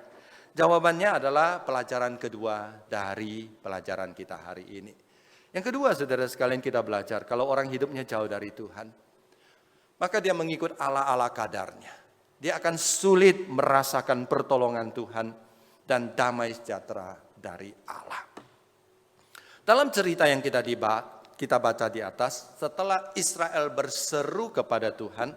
Jawabannya adalah pelajaran kedua dari pelajaran kita hari ini. Yang kedua, saudara sekalian, kita belajar kalau orang hidupnya jauh dari Tuhan, maka dia mengikut ala-ala kadarnya. Dia akan sulit merasakan pertolongan Tuhan dan damai sejahtera dari Allah. Dalam cerita yang kita baca di atas, setelah Israel berseru kepada Tuhan,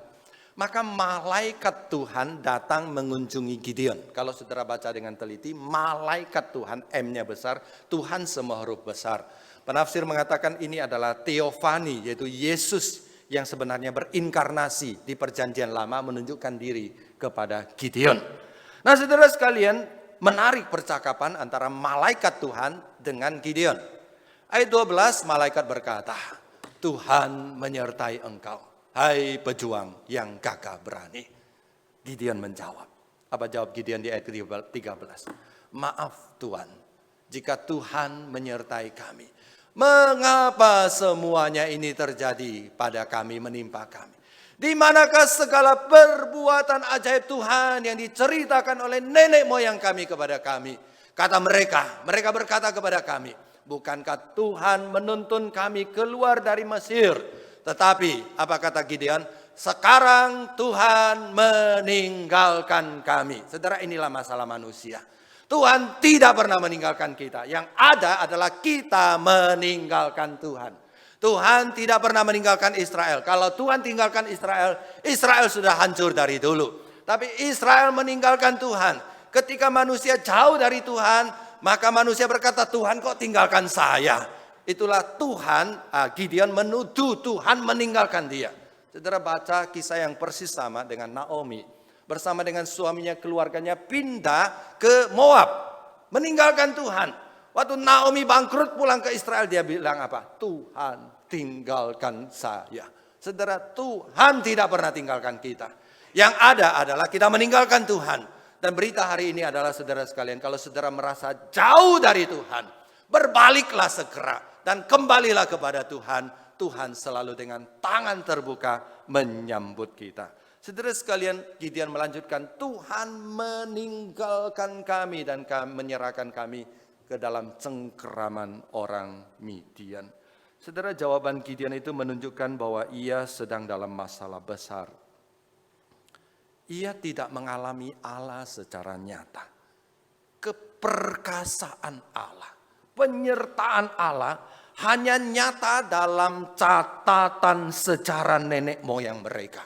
maka malaikat Tuhan datang mengunjungi Gideon. Kalau saudara baca dengan teliti, malaikat Tuhan, M-nya besar, Tuhan semua huruf besar. Penafsir mengatakan ini adalah teofani, yaitu Yesus yang sebenarnya berinkarnasi di perjanjian lama menunjukkan diri kepada Gideon. Nah, saudara sekalian, menarik percakapan antara malaikat Tuhan dengan Gideon. Ayat 12, malaikat berkata, Tuhan menyertai engkau, hai pejuang yang gagah berani. Gideon menjawab. Apa jawab Gideon di ayat 13? Maaf Tuhan, jika Tuhan menyertai kami, mengapa semuanya ini terjadi pada kami, menimpa kami? Di manakah segala perbuatan ajaib Tuhan yang diceritakan oleh nenek moyang kami kepada kami? Kata mereka berkata kepada kami, bukankah Tuhan menuntun kami keluar dari Mesir? Tetapi, apa kata Gideon? Sekarang Tuhan meninggalkan kami. Saudara, inilah masalah manusia. Tuhan tidak pernah meninggalkan kita. Yang ada adalah kita meninggalkan Tuhan. Tuhan tidak pernah meninggalkan Israel. Kalau Tuhan tinggalkan Israel, Israel sudah hancur dari dulu. Tapi Israel meninggalkan Tuhan. Ketika manusia jauh dari Tuhan, maka manusia berkata, Tuhan kok tinggalkan saya? Itulah Tuhan, Gideon menuduh Tuhan meninggalkan dia. Saudara baca kisah yang persis sama dengan Naomi. Bersama dengan suaminya, keluarganya pindah ke Moab. Meninggalkan Tuhan. Waktu Naomi bangkrut pulang ke Israel, dia bilang apa? Tuhan tinggalkan saya. Saudara, Tuhan tidak pernah tinggalkan kita. Yang ada adalah kita meninggalkan Tuhan. Dan berita hari ini adalah saudara sekalian, kalau saudara merasa jauh dari Tuhan, berbaliklah segera dan kembalilah kepada Tuhan. Tuhan selalu dengan tangan terbuka menyambut kita. Saudara sekalian, Gideon melanjutkan, Tuhan meninggalkan kami dan menyerahkan kami ke dalam cengkeraman orang Midian. Saudara, jawaban Gideon itu menunjukkan bahwa ia sedang dalam masalah besar. ia tidak mengalami Allah secara nyata. Keperkasaan Allah, penyertaan Allah hanya nyata dalam catatan sejarah nenek moyang mereka.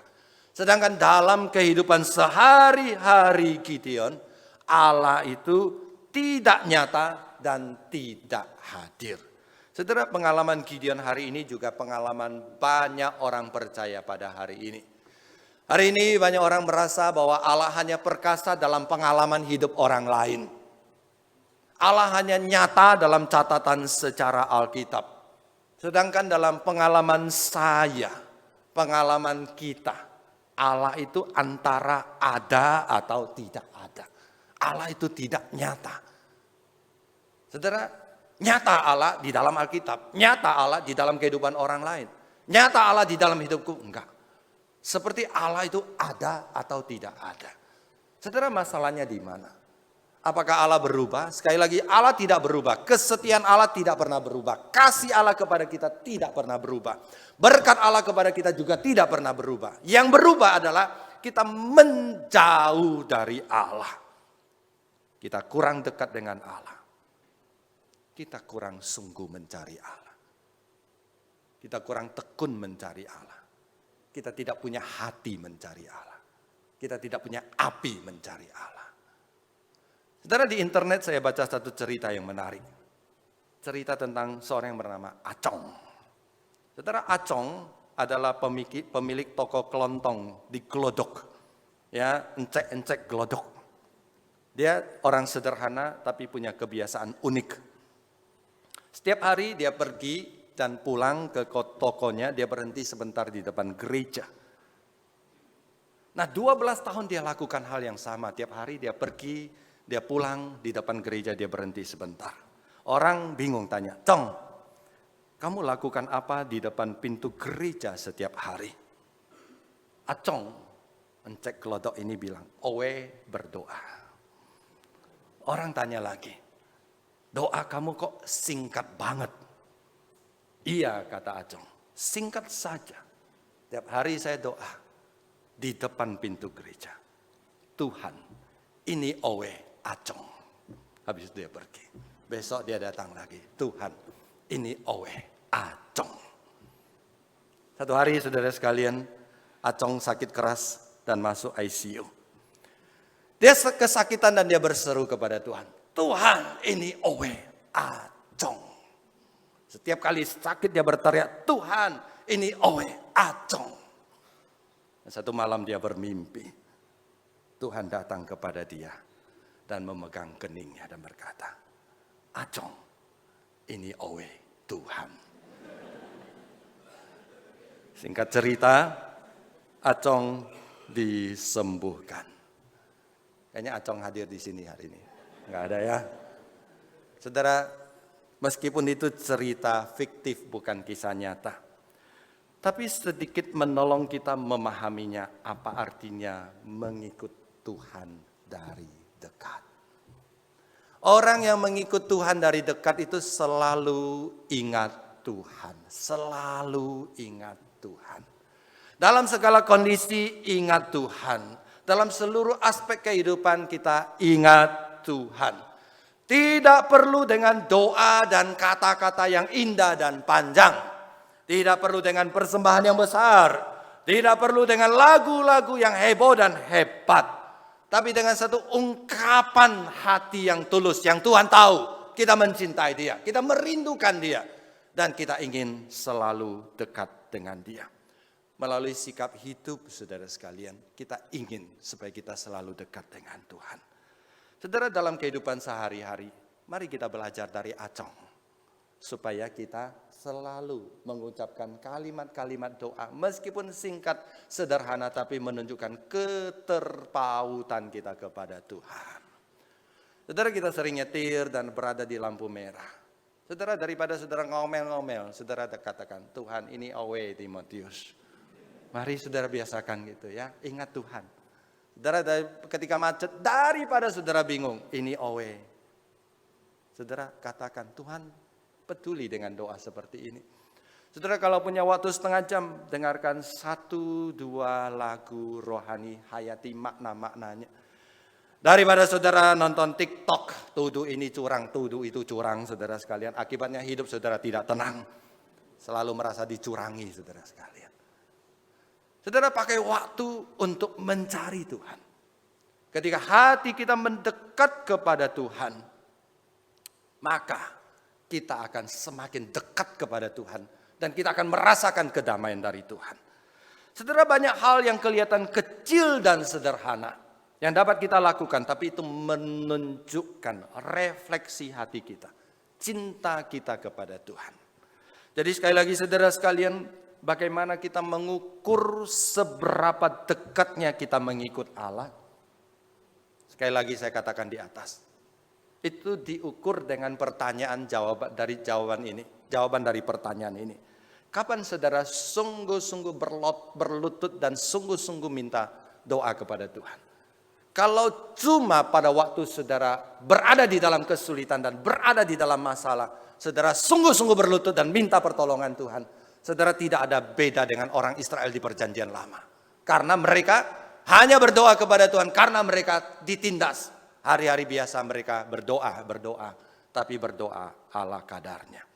Sedangkan dalam kehidupan sehari-hari Gideon, Allah itu tidak nyata dan tidak hadir. Saudara, pengalaman Gideon hari ini juga pengalaman banyak orang percaya pada hari ini. Hari ini banyak orang merasa bahwa Allah hanya perkasa dalam pengalaman hidup orang lain. Allah hanya nyata dalam catatan sejarah Alkitab. Sedangkan dalam pengalaman saya, pengalaman kita, Allah itu antara ada atau tidak ada. Allah itu tidak nyata. Saudara, nyata Allah di dalam Alkitab, nyata Allah di dalam kehidupan orang lain, nyata Allah di dalam hidupku, enggak. Seperti Allah itu ada atau tidak ada. Saudara, masalahnya di mana? Apakah Allah berubah? Sekali lagi, Allah tidak berubah. Kesetiaan Allah tidak pernah berubah. Kasih Allah kepada kita tidak pernah berubah. Berkat Allah kepada kita juga tidak pernah berubah. Yang berubah adalah kita menjauh dari Allah. Kita kurang dekat dengan Allah. Kita kurang sungguh mencari Allah. Kita kurang tekun mencari Allah. Kita tidak punya hati mencari Allah. Kita tidak punya api mencari Allah. Saudara, di internet saya baca satu cerita yang menarik. Cerita tentang seorang yang bernama Acong. Saudara, Acong adalah pemilik toko kelontong di Glodok. Ya, encek-encek Glodok. Dia orang sederhana tapi punya kebiasaan unik. Setiap hari dia pergi dan pulang ke tokonya, dia berhenti sebentar di depan gereja. Nah, 12 tahun dia lakukan hal yang sama. Tiap hari dia pergi, dia pulang, di depan gereja dia berhenti sebentar. Orang bingung tanya, "Cong, kamu lakukan apa di depan pintu gereja setiap hari?" Acong, encek Glodok ini bilang, "Owe berdoa." Orang tanya lagi, "Doa kamu kok singkat banget?" "Iya," kata Acong, "singkat saja. Tiap hari saya doa di depan pintu gereja. Tuhan, ini Owe Acong." Habis itu dia pergi. Besok dia datang lagi. "Tuhan, ini Owe Acong." Satu hari, saudara sekalian, Acong sakit keras dan masuk ICU. Dia kesakitan dan dia berseru kepada Tuhan, "Tuhan, ini Owe Acong." Setiap kali sakit dia berteriak, "Tuhan, ini Owe Acong." Dan satu malam dia bermimpi. Tuhan datang kepada dia dan memegang keningnya dan berkata, "Acong, ini Owe Tuhan." Singkat cerita, Acong disembuhkan. Kayaknya Acong hadir di sini hari ini. Enggak ada ya. Saudara, meskipun itu cerita fiktif bukan kisah nyata, tapi sedikit menolong kita memahaminya apa artinya mengikut Tuhan dari dekat. Orang yang mengikut Tuhan dari dekat itu selalu ingat Tuhan. Selalu ingat Tuhan. Dalam segala kondisi ingat Tuhan. Dalam seluruh aspek kehidupan kita ingat Tuhan. Tidak perlu dengan doa dan kata-kata yang indah dan panjang. Tidak perlu dengan persembahan yang besar. Tidak perlu dengan lagu-lagu yang heboh dan hebat. Tapi dengan satu ungkapan hati yang tulus. Yang Tuhan tahu kita mencintai dia. Kita merindukan dia. Dan kita ingin selalu dekat dengan dia. Melalui sikap hidup, saudara sekalian, kita ingin supaya kita selalu dekat dengan Tuhan. Saudara, dalam kehidupan sehari-hari, mari kita belajar dari Acong. Supaya kita selalu mengucapkan kalimat-kalimat doa. Meskipun singkat, sederhana, tapi menunjukkan keterpautan kita kepada Tuhan. Saudara, kita sering nyetir dan berada di lampu merah. Saudara, daripada saudara ngomel-ngomel, saudara katakan, "Tuhan, ini Owe Timotius." Mari saudara biasakan gitu ya, ingat Tuhan. Saudara, ketika macet, daripada saudara bingung, ini Owe. Saudara katakan, Tuhan peduli dengan doa seperti ini. Saudara kalau punya waktu setengah jam, dengarkan 1-2 lagu rohani, hayati makna-maknanya. Daripada saudara nonton TikTok, tuduh ini curang, tuduh itu curang, saudara sekalian. Akibatnya hidup saudara tidak tenang. Selalu merasa dicurangi, saudara sekalian. Saudara pakai waktu untuk mencari Tuhan. Ketika hati kita mendekat kepada Tuhan, maka kita akan semakin dekat kepada Tuhan. Dan kita akan merasakan kedamaian dari Tuhan. Saudara, banyak hal yang kelihatan kecil dan sederhana yang dapat kita lakukan, tapi itu menunjukkan refleksi hati kita, cinta kita kepada Tuhan. Jadi sekali lagi saudara sekalian, bagaimana kita mengukur seberapa dekatnya kita mengikut Allah? Sekali lagi saya katakan di atas, itu diukur dengan pertanyaan jawaban dari pertanyaan ini. Kapan saudara sungguh-sungguh berlutut dan sungguh-sungguh minta doa kepada Tuhan? Kalau cuma pada waktu saudara berada di dalam kesulitan dan berada di dalam masalah, saudara sungguh-sungguh berlutut dan minta pertolongan Tuhan, saudara tidak ada beda dengan orang Israel di Perjanjian Lama. Karena mereka hanya berdoa kepada Tuhan karena mereka ditindas. Hari-hari biasa mereka berdoa, tapi berdoa ala kadarnya.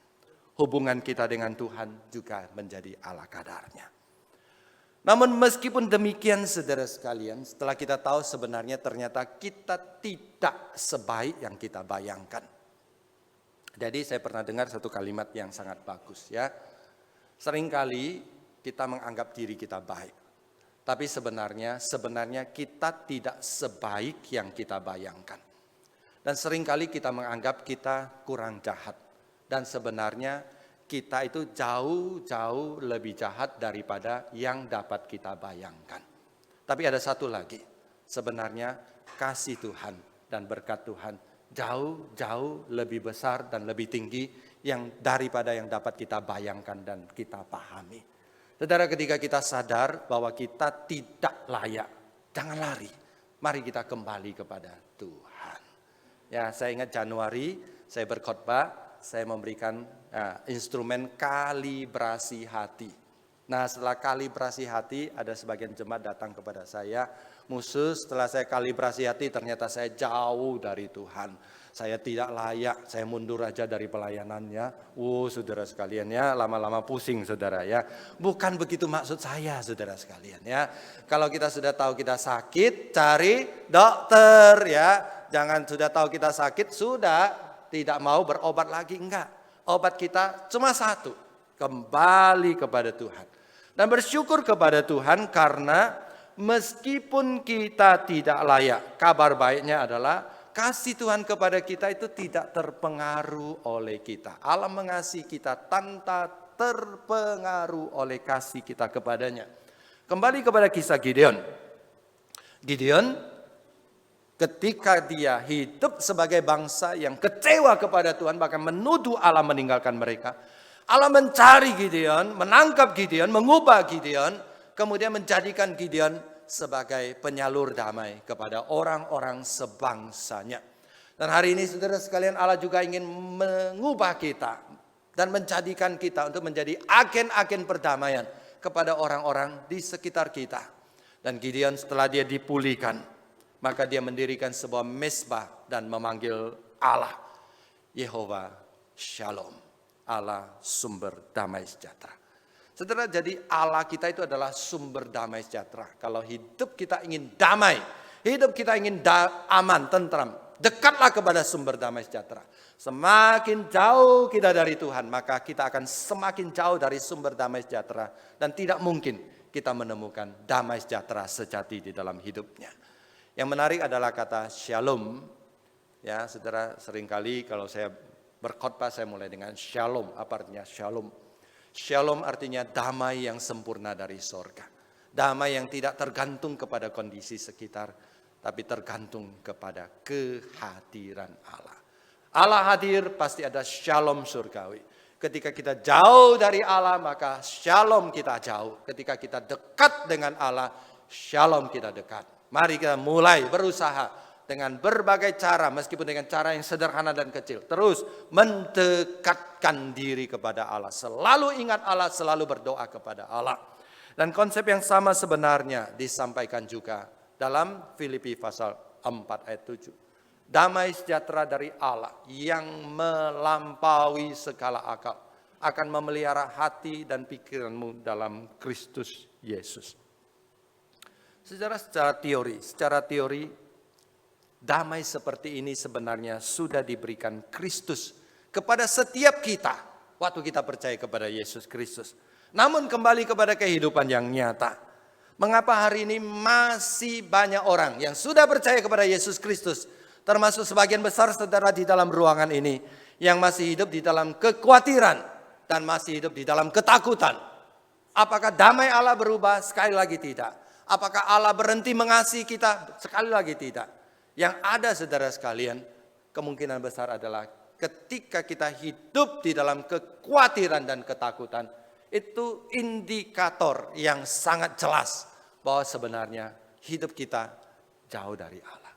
Hubungan kita dengan Tuhan juga menjadi ala kadarnya. Namun meskipun demikian saudara sekalian, setelah kita tahu sebenarnya ternyata kita tidak sebaik yang kita bayangkan. Jadi saya pernah dengar satu kalimat yang sangat bagus ya. Seringkali kita menganggap diri kita baik. Tapi sebenarnya kita tidak sebaik yang kita bayangkan. Dan seringkali kita menganggap kita kurang jahat. Dan sebenarnya kita itu jauh lebih jahat daripada yang dapat kita bayangkan. Tapi ada satu lagi, sebenarnya kasih Tuhan dan berkat Tuhan jauh lebih besar dan lebih tinggi daripada yang dapat kita bayangkan dan kita pahami. Saudara, ketika kita sadar bahwa kita tidak layak, jangan lari. Mari kita kembali kepada Tuhan. Ya, saya ingat Januari saya berkhotbah, saya memberikan instrumen kalibrasi hati. Nah, setelah kalibrasi hati, ada sebagian jemaat datang kepada saya, Musus, setelah saya kalibrasi hati, ternyata saya jauh dari Tuhan. Saya tidak layak, saya mundur aja dari pelayanannya. Saudara sekalian ya, lama-lama pusing saudara ya. Bukan begitu maksud saya saudara sekalian ya. Kalau kita sudah tahu kita sakit, cari dokter ya. Jangan sudah tahu kita sakit, sudah tidak mau berobat lagi, enggak. Obat kita cuma satu, kembali kepada Tuhan. Dan bersyukur kepada Tuhan karena meskipun kita tidak layak, kabar baiknya adalah kasih Tuhan kepada kita itu tidak terpengaruh oleh kita. Allah mengasihi kita tanpa terpengaruh oleh kasih kita kepadanya. Kembali kepada kisah Gideon. Gideon ketika dia hidup sebagai bangsa yang kecewa kepada Tuhan, bahkan menuduh Allah meninggalkan mereka. Allah mencari Gideon, menangkap Gideon, mengubah Gideon, kemudian menjadikan Gideon sebagai penyalur damai kepada orang-orang sebangsanya. Dan hari ini saudara sekalian, Allah juga ingin mengubah kita dan menjadikan kita untuk menjadi agen-agen perdamaian kepada orang-orang di sekitar kita. Dan Gideon setelah dia dipulihkan, maka dia mendirikan sebuah mezbah dan memanggil Allah, Yehova Shalom, Allah sumber damai sejahtera. Saudara, jadi Allah kita itu adalah sumber damai sejahtera. Kalau hidup kita ingin damai, hidup kita ingin aman, tentram, dekatlah kepada sumber damai sejahtera. Semakin jauh kita dari Tuhan, maka kita akan semakin jauh dari sumber damai sejahtera. Dan tidak mungkin kita menemukan damai sejahtera sejati di dalam hidupnya. Yang menarik adalah kata shalom. Ya, saudara, seringkali kalau saya berkhotbah saya mulai dengan shalom. Apa artinya shalom? Shalom artinya damai yang sempurna dari sorga. Damai yang tidak tergantung kepada kondisi sekitar, tapi tergantung kepada kehadiran Allah. Allah hadir, pasti ada shalom surgawi. Ketika kita jauh dari Allah, maka shalom kita jauh. Ketika kita dekat dengan Allah, shalom kita dekat. Mari kita mulai berusaha dengan berbagai cara, meskipun dengan cara yang sederhana dan kecil. Terus mendekatkan diri kepada Allah. Selalu ingat Allah, selalu berdoa kepada Allah. Dan konsep yang sama sebenarnya disampaikan juga dalam Filipi pasal 4 ayat 7. Damai sejahtera dari Allah yang melampaui segala akal akan memelihara hati dan pikiranmu dalam Kristus Yesus. Secara teori, damai seperti ini sebenarnya sudah diberikan Kristus kepada setiap kita waktu kita percaya kepada Yesus Kristus. Namun kembali kepada kehidupan yang nyata. Mengapa hari ini masih banyak orang yang sudah percaya kepada Yesus Kristus, termasuk sebagian besar saudara di dalam ruangan ini, yang masih hidup di dalam kekhawatiran dan masih hidup di dalam ketakutan? Apakah damai Allah berubah? Sekali lagi tidak. Apakah Allah berhenti mengasihi kita? Sekali lagi tidak. Yang ada saudara sekalian, kemungkinan besar adalah ketika kita hidup di dalam kekhawatiran dan ketakutan, itu indikator yang sangat jelas bahwa sebenarnya hidup kita jauh dari Allah.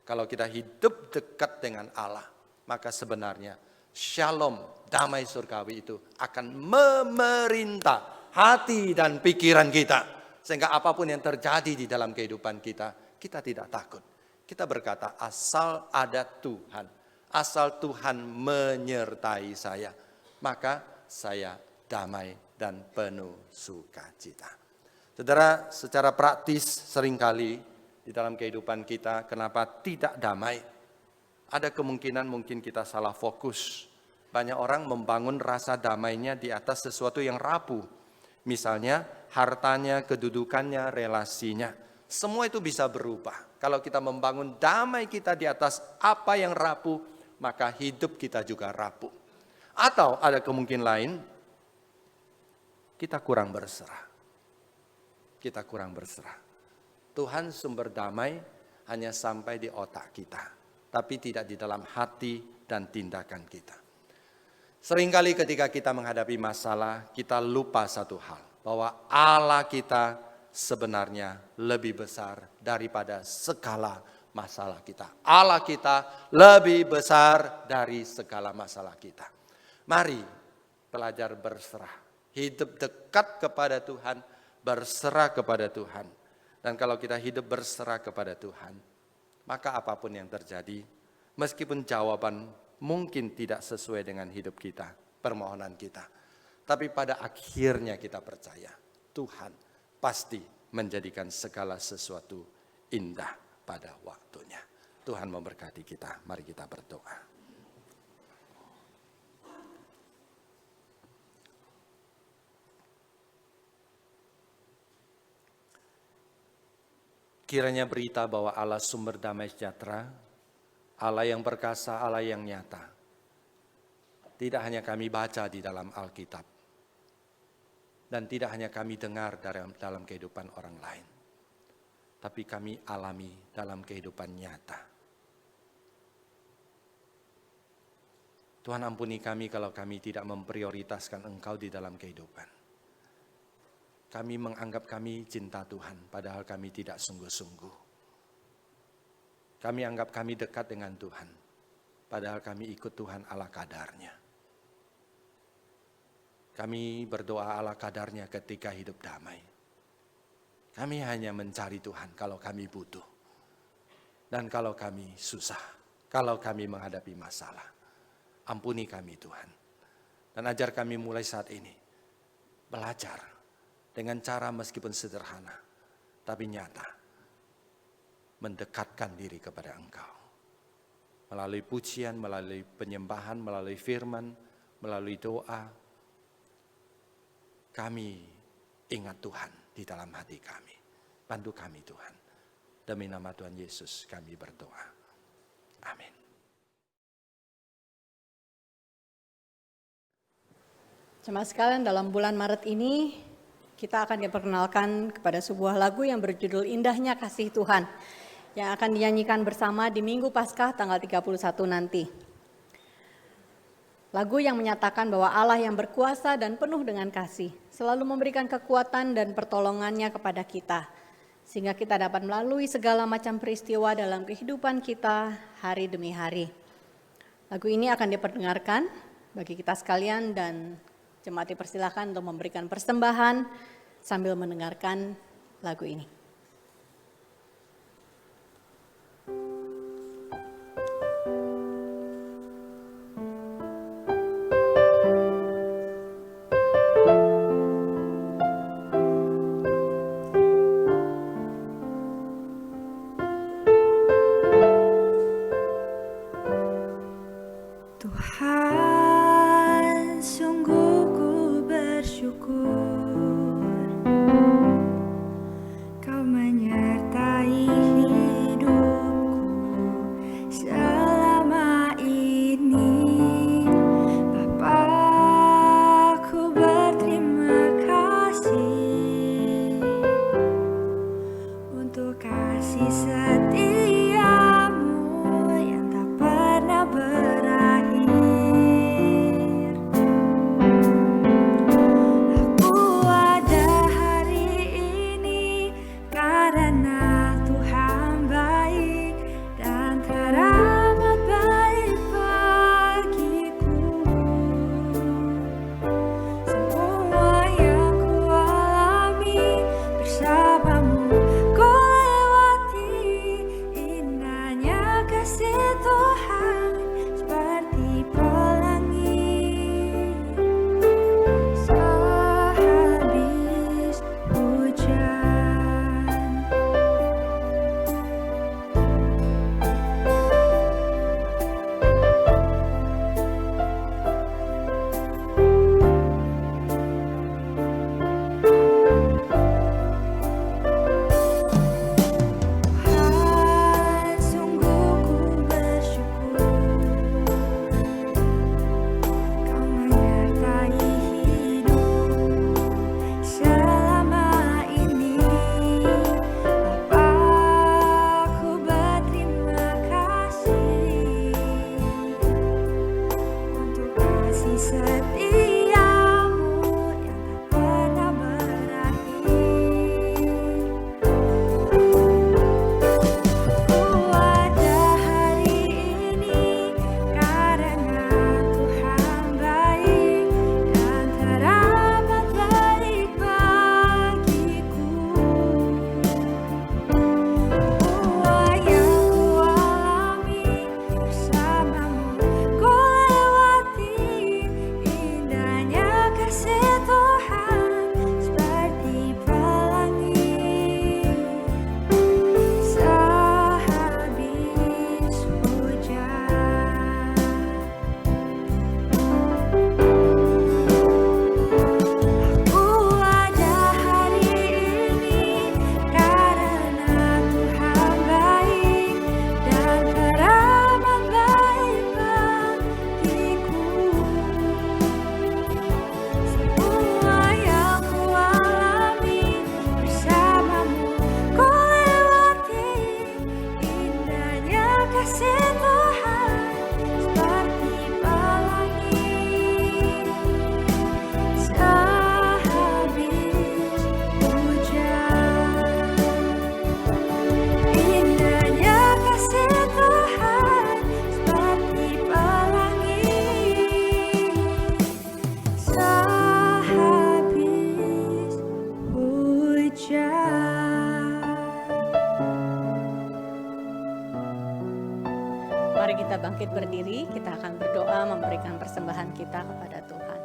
Kalau kita hidup dekat dengan Allah, maka sebenarnya shalom, damai surgawi itu akan memerintah hati dan pikiran kita. Sehingga apapun yang terjadi di dalam kehidupan kita, kita tidak takut. Kita berkata, asal ada Tuhan, asal Tuhan menyertai saya, maka saya damai dan penuh sukacita. Saudara, secara praktis seringkali di dalam kehidupan kita, kenapa tidak damai? Ada kemungkinan mungkin kita salah fokus. Banyak orang membangun rasa damainya di atas sesuatu yang rapuh. Misalnya hartanya, kedudukannya, relasinya. Semua itu bisa berubah. Kalau kita membangun damai kita di atas apa yang rapuh, maka hidup kita juga rapuh. Atau ada kemungkinan lain, kita kurang berserah. Kita kurang berserah. Tuhan sumber damai hanya sampai di otak kita, tapi tidak di dalam hati dan tindakan kita. Seringkali ketika kita menghadapi masalah, kita lupa satu hal, bahwa Allah kita sebenarnya lebih besar daripada segala masalah kita. Allah kita lebih besar dari segala masalah kita. Mari belajar berserah, hidup dekat kepada Tuhan, berserah kepada Tuhan. Dan kalau kita hidup berserah kepada Tuhan, maka apapun yang terjadi, meskipun jawaban mungkin tidak sesuai dengan hidup kita, permohonan kita, tapi pada akhirnya kita percaya, Tuhan pasti menjadikan segala sesuatu indah pada waktunya. Tuhan memberkati kita, mari kita berdoa. Kiranya berita bahwa Allah sumber damai sejahtera, Allah yang perkasa, Allah yang nyata, tidak hanya kami baca di dalam Alkitab, dan tidak hanya kami dengar dalam kehidupan orang lain, tapi kami alami dalam kehidupan nyata. Tuhan ampuni kami kalau kami tidak memprioritaskan Engkau di dalam kehidupan. Kami menganggap kami cinta Tuhan, padahal kami tidak sungguh-sungguh. Kami anggap kami dekat dengan Tuhan, padahal kami ikut Tuhan ala kadarnya. Kami berdoa ala kadarnya ketika hidup damai. Kami hanya mencari Tuhan kalau kami butuh. Dan kalau kami susah, kalau kami menghadapi masalah. Ampuni kami Tuhan. Dan ajar kami mulai saat ini belajar dengan cara meskipun sederhana, tapi nyata, mendekatkan diri kepada Engkau. Melalui pujian, melalui penyembahan, melalui firman, melalui doa, kami ingat Tuhan di dalam hati kami. Bantu kami Tuhan. Demi nama Tuhan Yesus kami berdoa. Amin. Jemaat sekalian, dalam bulan Maret ini kita akan diperkenalkan kepada sebuah lagu yang berjudul Indahnya Kasih Tuhan, yang akan dinyanyikan bersama di Minggu Paskah tanggal 31 nanti. Lagu yang menyatakan bahwa Allah yang berkuasa dan penuh dengan kasih selalu memberikan kekuatan dan pertolongannya kepada kita, sehingga kita dapat melalui segala macam peristiwa dalam kehidupan kita hari demi hari. Lagu ini akan diperdengarkan bagi kita sekalian dan jemaat dipersilakan untuk memberikan persembahan sambil mendengarkan lagu ini. Tuhan, sungguh ku bersyukur Kau menyertai hidupku selama ini. Bapa, ku berterima kasih untuk kasih setiamu yang tak pernah berakhir. Aku ada hari ini karena Tuhan baik dan teramat baik bagiku. Semua yang ku alami bersamamu ku lewati. Indahnya kasih Tuhan seperti pelangi sehabis hujan. Tuhan, sungguh ku bersyukur Kau menyertai hidupku selama ini. Bapa, ku berterima kasih untuk kasih setiamu yang tak pernah berakhir. Ku ada hari ini karena Tuhan baik dan teramat baik bagiku. Semua yang ku alami bersamamu ku lewati. Indahnya kasih Tuhan seperti pelangi sehabis hujan. Aku ada hari ini karena Tuhan baik dan teramat baik bagiku. Semua yang ku alami bersamamu ku lewati. Indahnya kasih Tuhan seperti pelangi sehabis hujan. Indahnya kasih Tuhan seperti pelangi sehabis hujan. Mari kita bangkit berdiri, kita akan berdoa memberikan persembahan kita kepada Tuhan.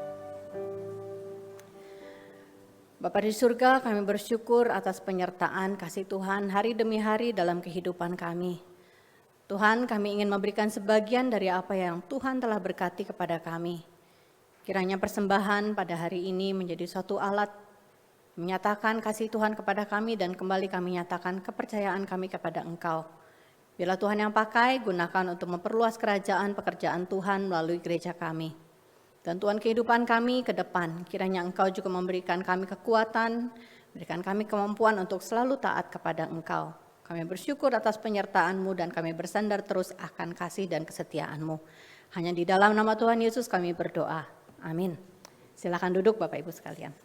Bapa di surga, kami bersyukur atas penyertaan kasih Tuhan hari demi hari dalam kehidupan kami. Tuhan, kami ingin memberikan sebagian dari apa yang Tuhan telah berkati kepada kami. Kiranya persembahan pada hari ini menjadi suatu alat menyatakan kasih Tuhan kepada kami dan kembali kami nyatakan kepercayaan kami kepada Engkau. Bila Tuhan yang pakai, gunakan untuk memperluas kerajaan pekerjaan Tuhan melalui gereja kami. Dan Tuhan kehidupan kami ke depan, kiranya Engkau juga memberikan kami kekuatan, berikan kami kemampuan untuk selalu taat kepada Engkau. Kami bersyukur atas penyertaan-Mu dan kami bersandar terus akan kasih dan kesetiaan-Mu. Hanya di dalam nama Tuhan Yesus kami berdoa. Amin. Silakan duduk Bapak Ibu sekalian.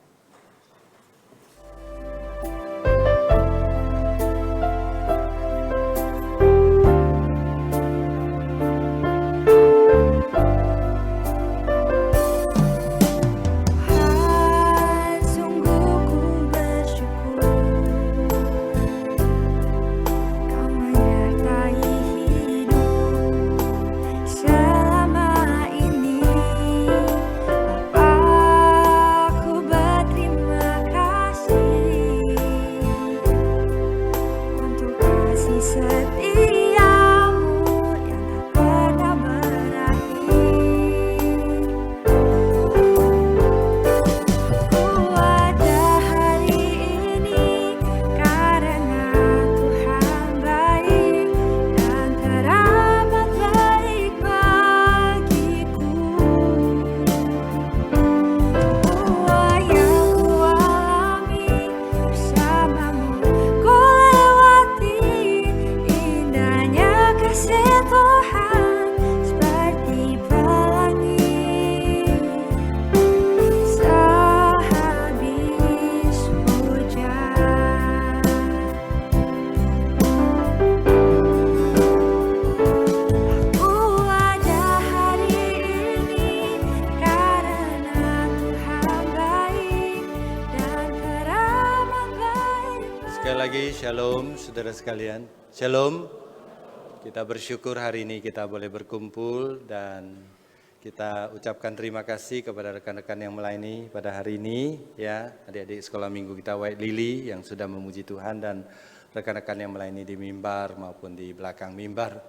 lagi, shalom saudara sekalian. Shalom. Kita bersyukur hari ini kita boleh berkumpul dan kita ucapkan terima kasih kepada rekan-rekan yang melayani pada hari ini, ya, adik-adik sekolah minggu kita White Lily yang sudah memuji Tuhan dan rekan-rekan yang melayani di mimbar maupun di belakang mimbar.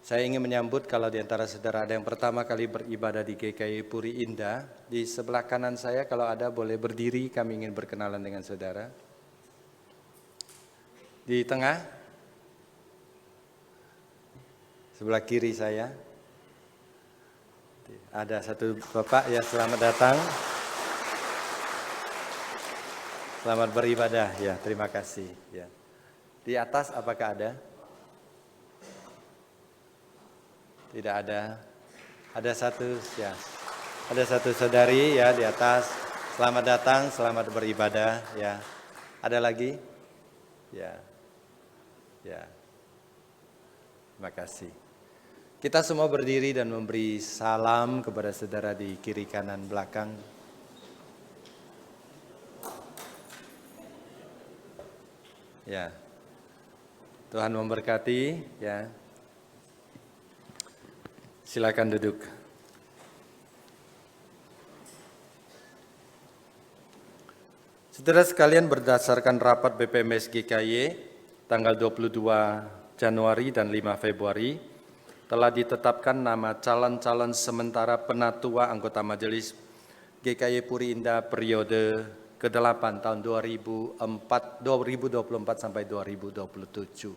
Saya ingin menyambut kalau di antara saudara ada yang pertama kali beribadah di GKI Puri Indah, di sebelah kanan saya kalau ada boleh berdiri, kami ingin berkenalan dengan saudara. Di tengah, sebelah kiri saya, ada satu bapak ya, selamat datang. Selamat beribadah ya, terima kasih ya. Di atas apakah ada? Tidak ada. Ada satu ya. Ada satu saudari ya di atas. Selamat datang, selamat beribadah ya. Ada lagi? Ya. Ya. Terima kasih. Kita semua berdiri dan memberi salam kepada saudara di kiri kanan belakang. Ya. Tuhan memberkati ya. Silakan duduk. Saudara sekalian, berdasarkan rapat BPMS GKY tanggal 22 Januari dan 5 Februari telah ditetapkan nama calon-calon sementara penatua anggota Majelis GKY Puri Indah periode ke-8 tahun 2024 sampai 2027.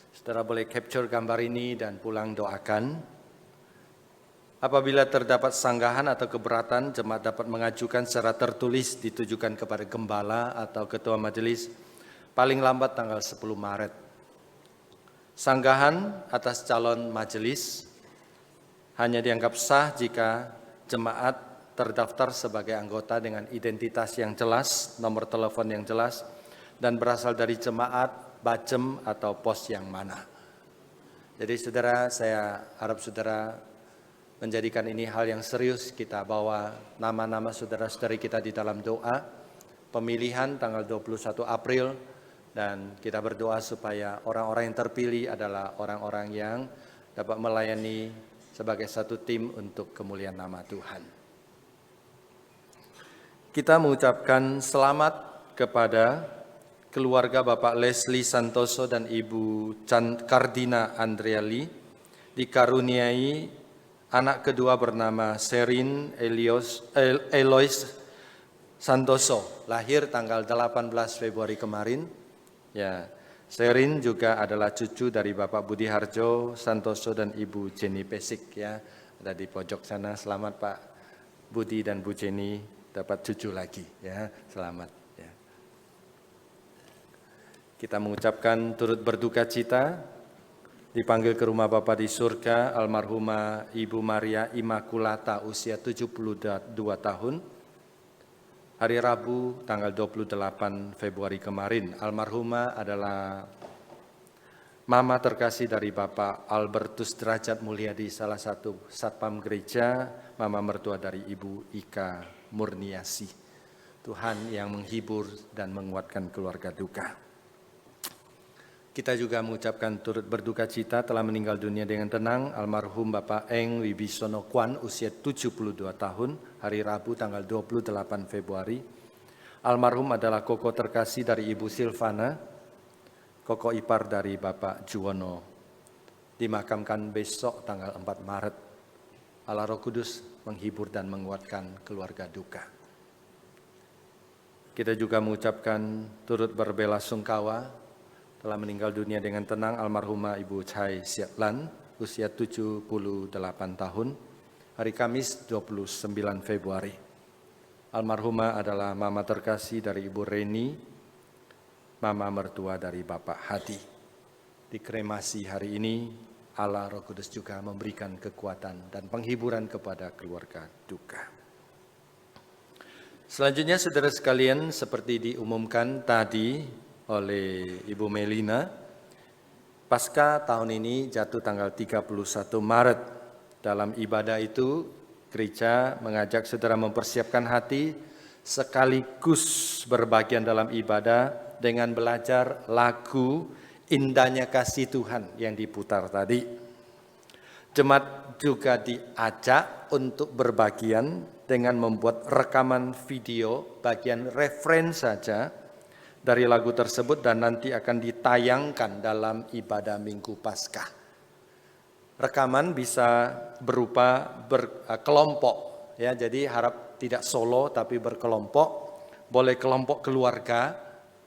Saudara boleh capture gambar ini dan pulang doakan. Apabila terdapat sanggahan atau keberatan, jemaat dapat mengajukan secara tertulis ditujukan kepada gembala atau ketua majelis paling lambat tanggal 10 Maret. Sanggahan atas calon majelis hanya dianggap sah jika jemaat terdaftar sebagai anggota dengan identitas yang jelas, nomor telepon yang jelas, dan berasal dari jemaat, bajem, atau pos yang mana. Jadi saudara, saya harap saudara menjadikan ini hal yang serius, kita bawa nama-nama saudara-saudari kita di dalam doa, pemilihan tanggal 21 April, dan kita berdoa supaya orang-orang yang terpilih adalah orang-orang yang dapat melayani sebagai satu tim untuk kemuliaan nama Tuhan. Kita mengucapkan selamat kepada keluarga Bapak Leslie Santoso dan Ibu Kardina Andreali dikaruniai anak kedua bernama Sherin Elois Santoso, lahir tanggal 18 Februari kemarin. Ya, Sherin juga adalah cucu dari Bapak Budi Harjo Santoso dan Ibu Jenny Pesik ya. Ada di pojok sana. Selamat Pak Budi dan Bu Jenny dapat cucu lagi ya. Selamat ya. Kita mengucapkan turut berduka cita dipanggil ke rumah Bapa di surga almarhumah Ibu Maria Immaculata usia 72 tahun. Hari Rabu tanggal 28 Februari kemarin. Almarhumah adalah mama terkasih dari Bapak Albertus Derajat Mulyadi, salah satu satpam gereja, mama mertua dari Ibu Ika Murniasi. Tuhan yang menghibur dan menguatkan keluarga duka. Kita juga mengucapkan turut berduka cita telah meninggal dunia dengan tenang almarhum Bapak Eng Wibisono Kwan usia 72 tahun, hari Rabu tanggal 28 Februari. Almarhum adalah koko terkasih dari Ibu Silvana, koko ipar dari Bapak Juwono. Dimakamkan besok tanggal 4 Maret. Allah Roh Kudus menghibur dan menguatkan keluarga duka. Kita juga mengucapkan turut berbelasungkawa telah meninggal dunia dengan tenang almarhumah Ibu Chai Siat Lan usia 78 tahun, hari Kamis 29 Februari. Almarhumah adalah mama terkasih dari Ibu Reni, mama mertua dari Bapak Hadi. Di kremasi hari ini, Allah Roh Kudus juga memberikan kekuatan dan penghiburan kepada keluarga duka. Selanjutnya saudara sekalian, seperti diumumkan tadi oleh Ibu Melina, Paskah tahun ini jatuh tanggal 31 Maret. Dalam ibadah itu, gereja mengajak saudara mempersiapkan hati sekaligus berbagian dalam ibadah dengan belajar lagu Indahnya Kasih Tuhan yang diputar tadi. Jemaat juga diajak untuk berbagian dengan membuat rekaman video bagian referen saja dari lagu tersebut dan nanti akan ditayangkan dalam ibadah Minggu Paskah. Rekaman bisa berupa berkelompok, ya, jadi harap tidak solo tapi berkelompok, boleh kelompok keluarga,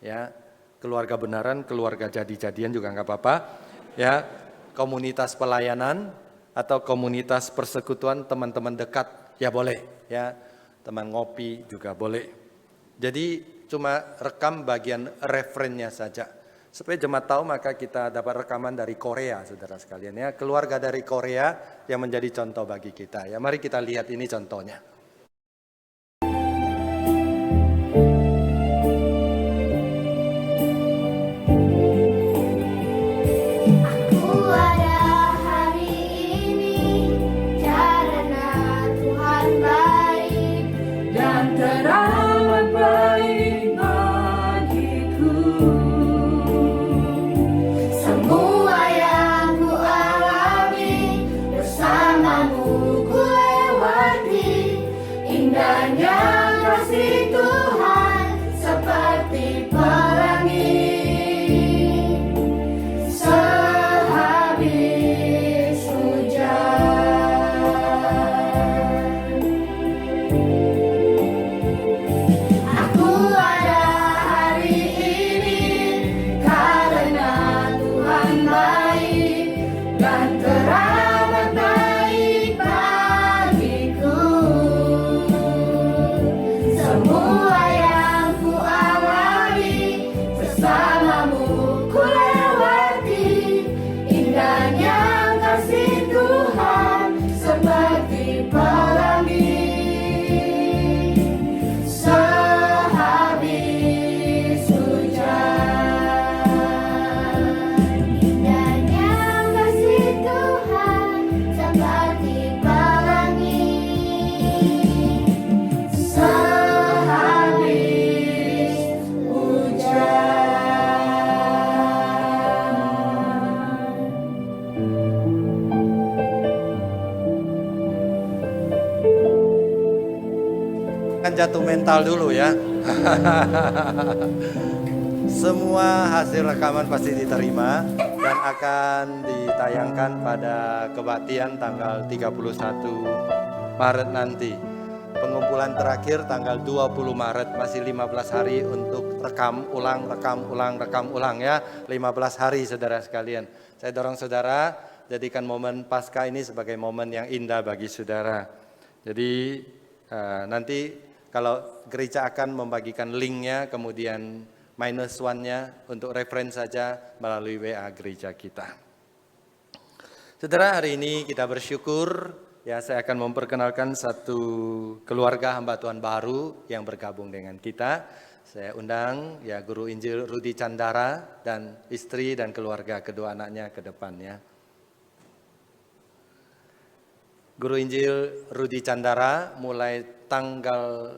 ya, keluarga benaran, keluarga jadi-jadian juga nggak apa-apa, ya, komunitas pelayanan atau komunitas persekutuan teman-teman dekat, ya boleh, ya, teman ngopi juga boleh. Jadi cuma rekam bagian referennya saja. Supaya jemaat tahu maka kita dapat rekaman dari Korea, saudara sekalian, ya, keluarga dari Korea yang menjadi contoh bagi kita. Ya, mari kita lihat ini contohnya. Jatuh mental dulu ya. Semua hasil rekaman pasti diterima dan akan ditayangkan pada kebaktian tanggal 31 Maret nanti. Pengumpulan terakhir tanggal 20 Maret, masih 15 hari untuk rekam ulang ya. 15 hari saudara sekalian. Saya dorong saudara, jadikan momen Paskah ini sebagai momen yang indah bagi saudara. Jadi nanti kalau gereja akan membagikan linknya, kemudian -1-nya untuk referensi saja melalui WA gereja kita. Saudara, hari ini kita bersyukur, ya, saya akan memperkenalkan satu keluarga hamba Tuhan baru yang bergabung dengan kita. Saya undang, ya, Guru Injil Rudi Candara dan istri dan keluarga kedua anaknya ke depannya. Guru Injil Rudi Candara mulai tanggal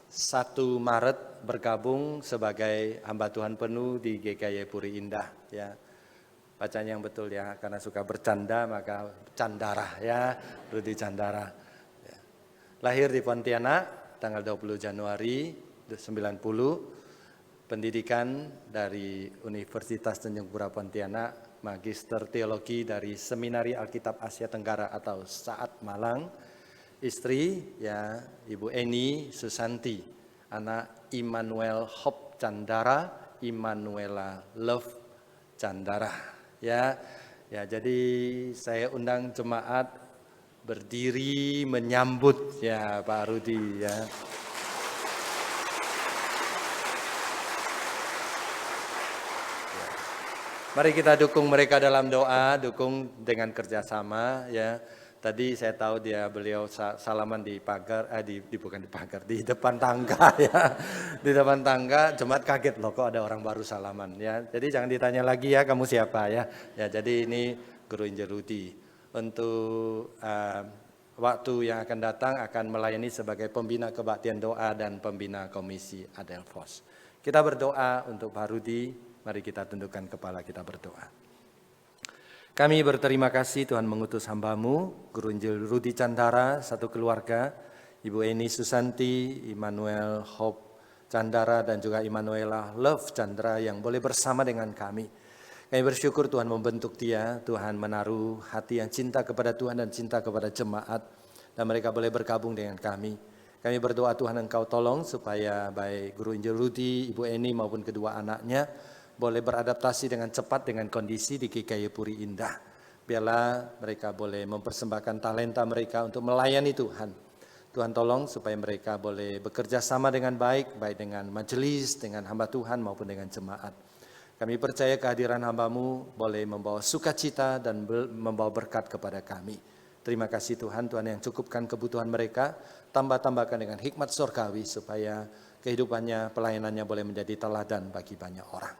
1 Maret bergabung sebagai hamba Tuhan penuh di GKY Puri Indah, ya. Bacanya yang betul ya, karena suka bercanda maka Candara, ya, Rudi Candara. Ya. Lahir di Pontianak tanggal 20 Januari 90, pendidikan dari Universitas Tanjung Pura Pontianak, Magister Teologi dari Seminari Alkitab Asia Tenggara atau SAAT Malang. Istri, ya, Ibu Eni Susanti, anak Immanuel Hope Candara, Immanuela Love Candara, ya. Ya, jadi saya undang jemaat berdiri menyambut, ya, Pak Rudi, ya. Mari kita dukung mereka dalam doa, dukung dengan kerjasama, ya. Tadi saya tahu beliau salaman di pagar, bukan di pagar, di depan tangga, ya. Di depan tangga, jemaat kaget loh kok ada orang baru salaman, ya. Jadi jangan ditanya lagi ya, kamu siapa, ya. Ya, jadi ini Guru Injil Rudi. Untuk waktu yang akan datang akan melayani sebagai pembina kebaktian doa dan pembina komisi Adelphos. Kita berdoa untuk Pak Rudi, mari kita tundukkan kepala kita berdoa. Kami berterima kasih Tuhan mengutus hamba-Mu, Guru Injil Rudi Chandra, satu keluarga, Ibu Eni Susanti, Immanuel Hope Chandra, dan juga Immanuela Love Chandra yang boleh bersama dengan kami. Kami bersyukur Tuhan membentuk dia, Tuhan menaruh hati yang cinta kepada Tuhan dan cinta kepada jemaat, dan mereka boleh bergabung dengan kami. Kami berdoa Tuhan Engkau tolong supaya baik Guru Injil Rudi, Ibu Eni maupun kedua anaknya boleh beradaptasi dengan cepat dengan kondisi di GKI Puri Indah. Biarlah mereka boleh mempersembahkan talenta mereka untuk melayani Tuhan. Tuhan tolong supaya mereka boleh bekerja sama dengan baik, baik dengan majelis, dengan hamba Tuhan maupun dengan jemaat. Kami percaya kehadiran hamba-Mu boleh membawa sukacita dan membawa berkat kepada kami. Terima kasih Tuhan, Tuhan yang cukupkan kebutuhan mereka, tambah-tambahkan dengan hikmat surgawi supaya kehidupannya, pelayanannya boleh menjadi teladan bagi banyak orang.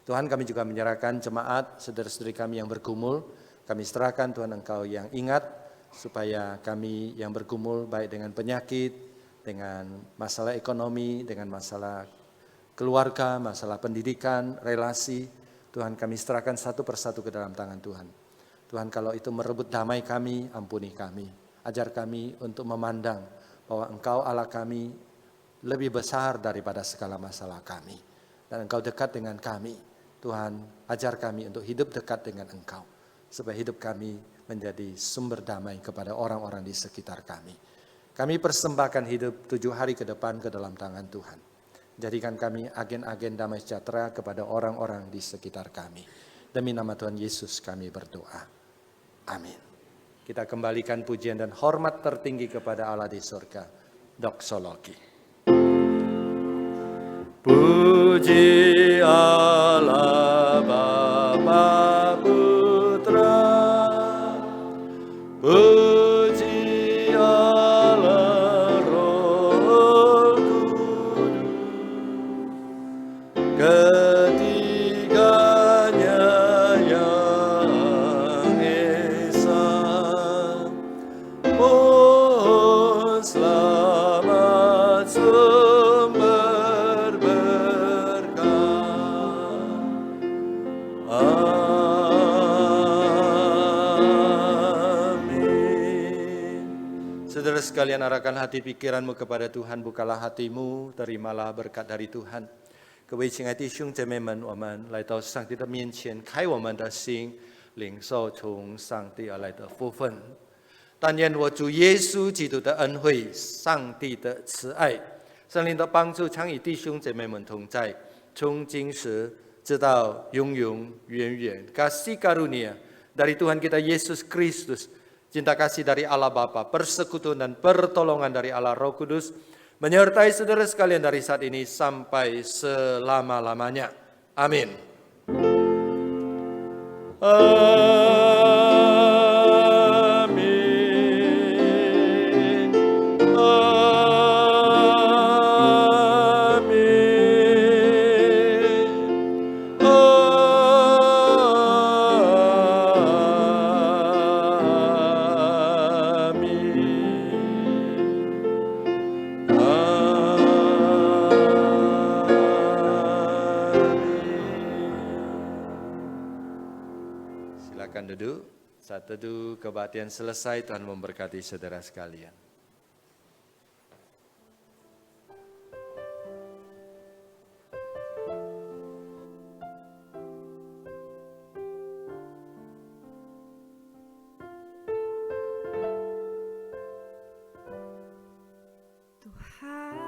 Tuhan, kami juga menyerahkan jemaat, saudara-saudari kami yang bergumul, kami serahkan Tuhan Engkau yang ingat, supaya kami yang bergumul baik dengan penyakit, dengan masalah ekonomi, dengan masalah keluarga, masalah pendidikan, relasi, Tuhan kami serahkan satu persatu ke dalam tangan Tuhan. Tuhan kalau itu merebut damai kami, ampuni kami. Ajar kami untuk memandang bahwa Engkau Allah kami lebih besar daripada segala masalah kami. Dan Engkau dekat dengan kami. Tuhan ajar kami untuk hidup dekat dengan Engkau. Supaya hidup kami menjadi sumber damai kepada orang-orang di sekitar kami. Kami persembahkan hidup 7 hari ke depan ke dalam tangan Tuhan. Jadikan kami agen-agen damai sejahtera kepada orang-orang di sekitar kami. Demi nama Tuhan Yesus kami berdoa. Amin. Kita kembalikan pujian dan hormat tertinggi kepada Allah di surga. Doksologi. Puji Allah Bapa Putra. Puji Allah Roh Kudus. Ketiganya yang esa. Mohon selamat sumber berkat. Amin. Saudara sekalian, arahkan hati pikiranmu kepada Tuhan, bukalah hatimu, terimalah berkat dari Tuhan. 各位亲爱的弟兄姐妹们，我们来到上帝的面前，开我们的心，领受从上帝而来的福分。但愿我主耶稣基督的恩惠、上帝的慈爱、圣灵的帮助，常与弟兄姐妹们同在，从今时直到永永远远。Kasih karunia dari Tuhan kita Yesus Kristus, cinta kasih dari Allah Bapa, persekutuan dan pertolongan dari Allah Roh Kudus, menyertai saudara sekalian dari saat ini sampai selama-lamanya. Amin. Amin. Amin. Silakan duduk. Saat teduh kebaktian selesai, Tuhan memberkati saudara sekalian. Tuhan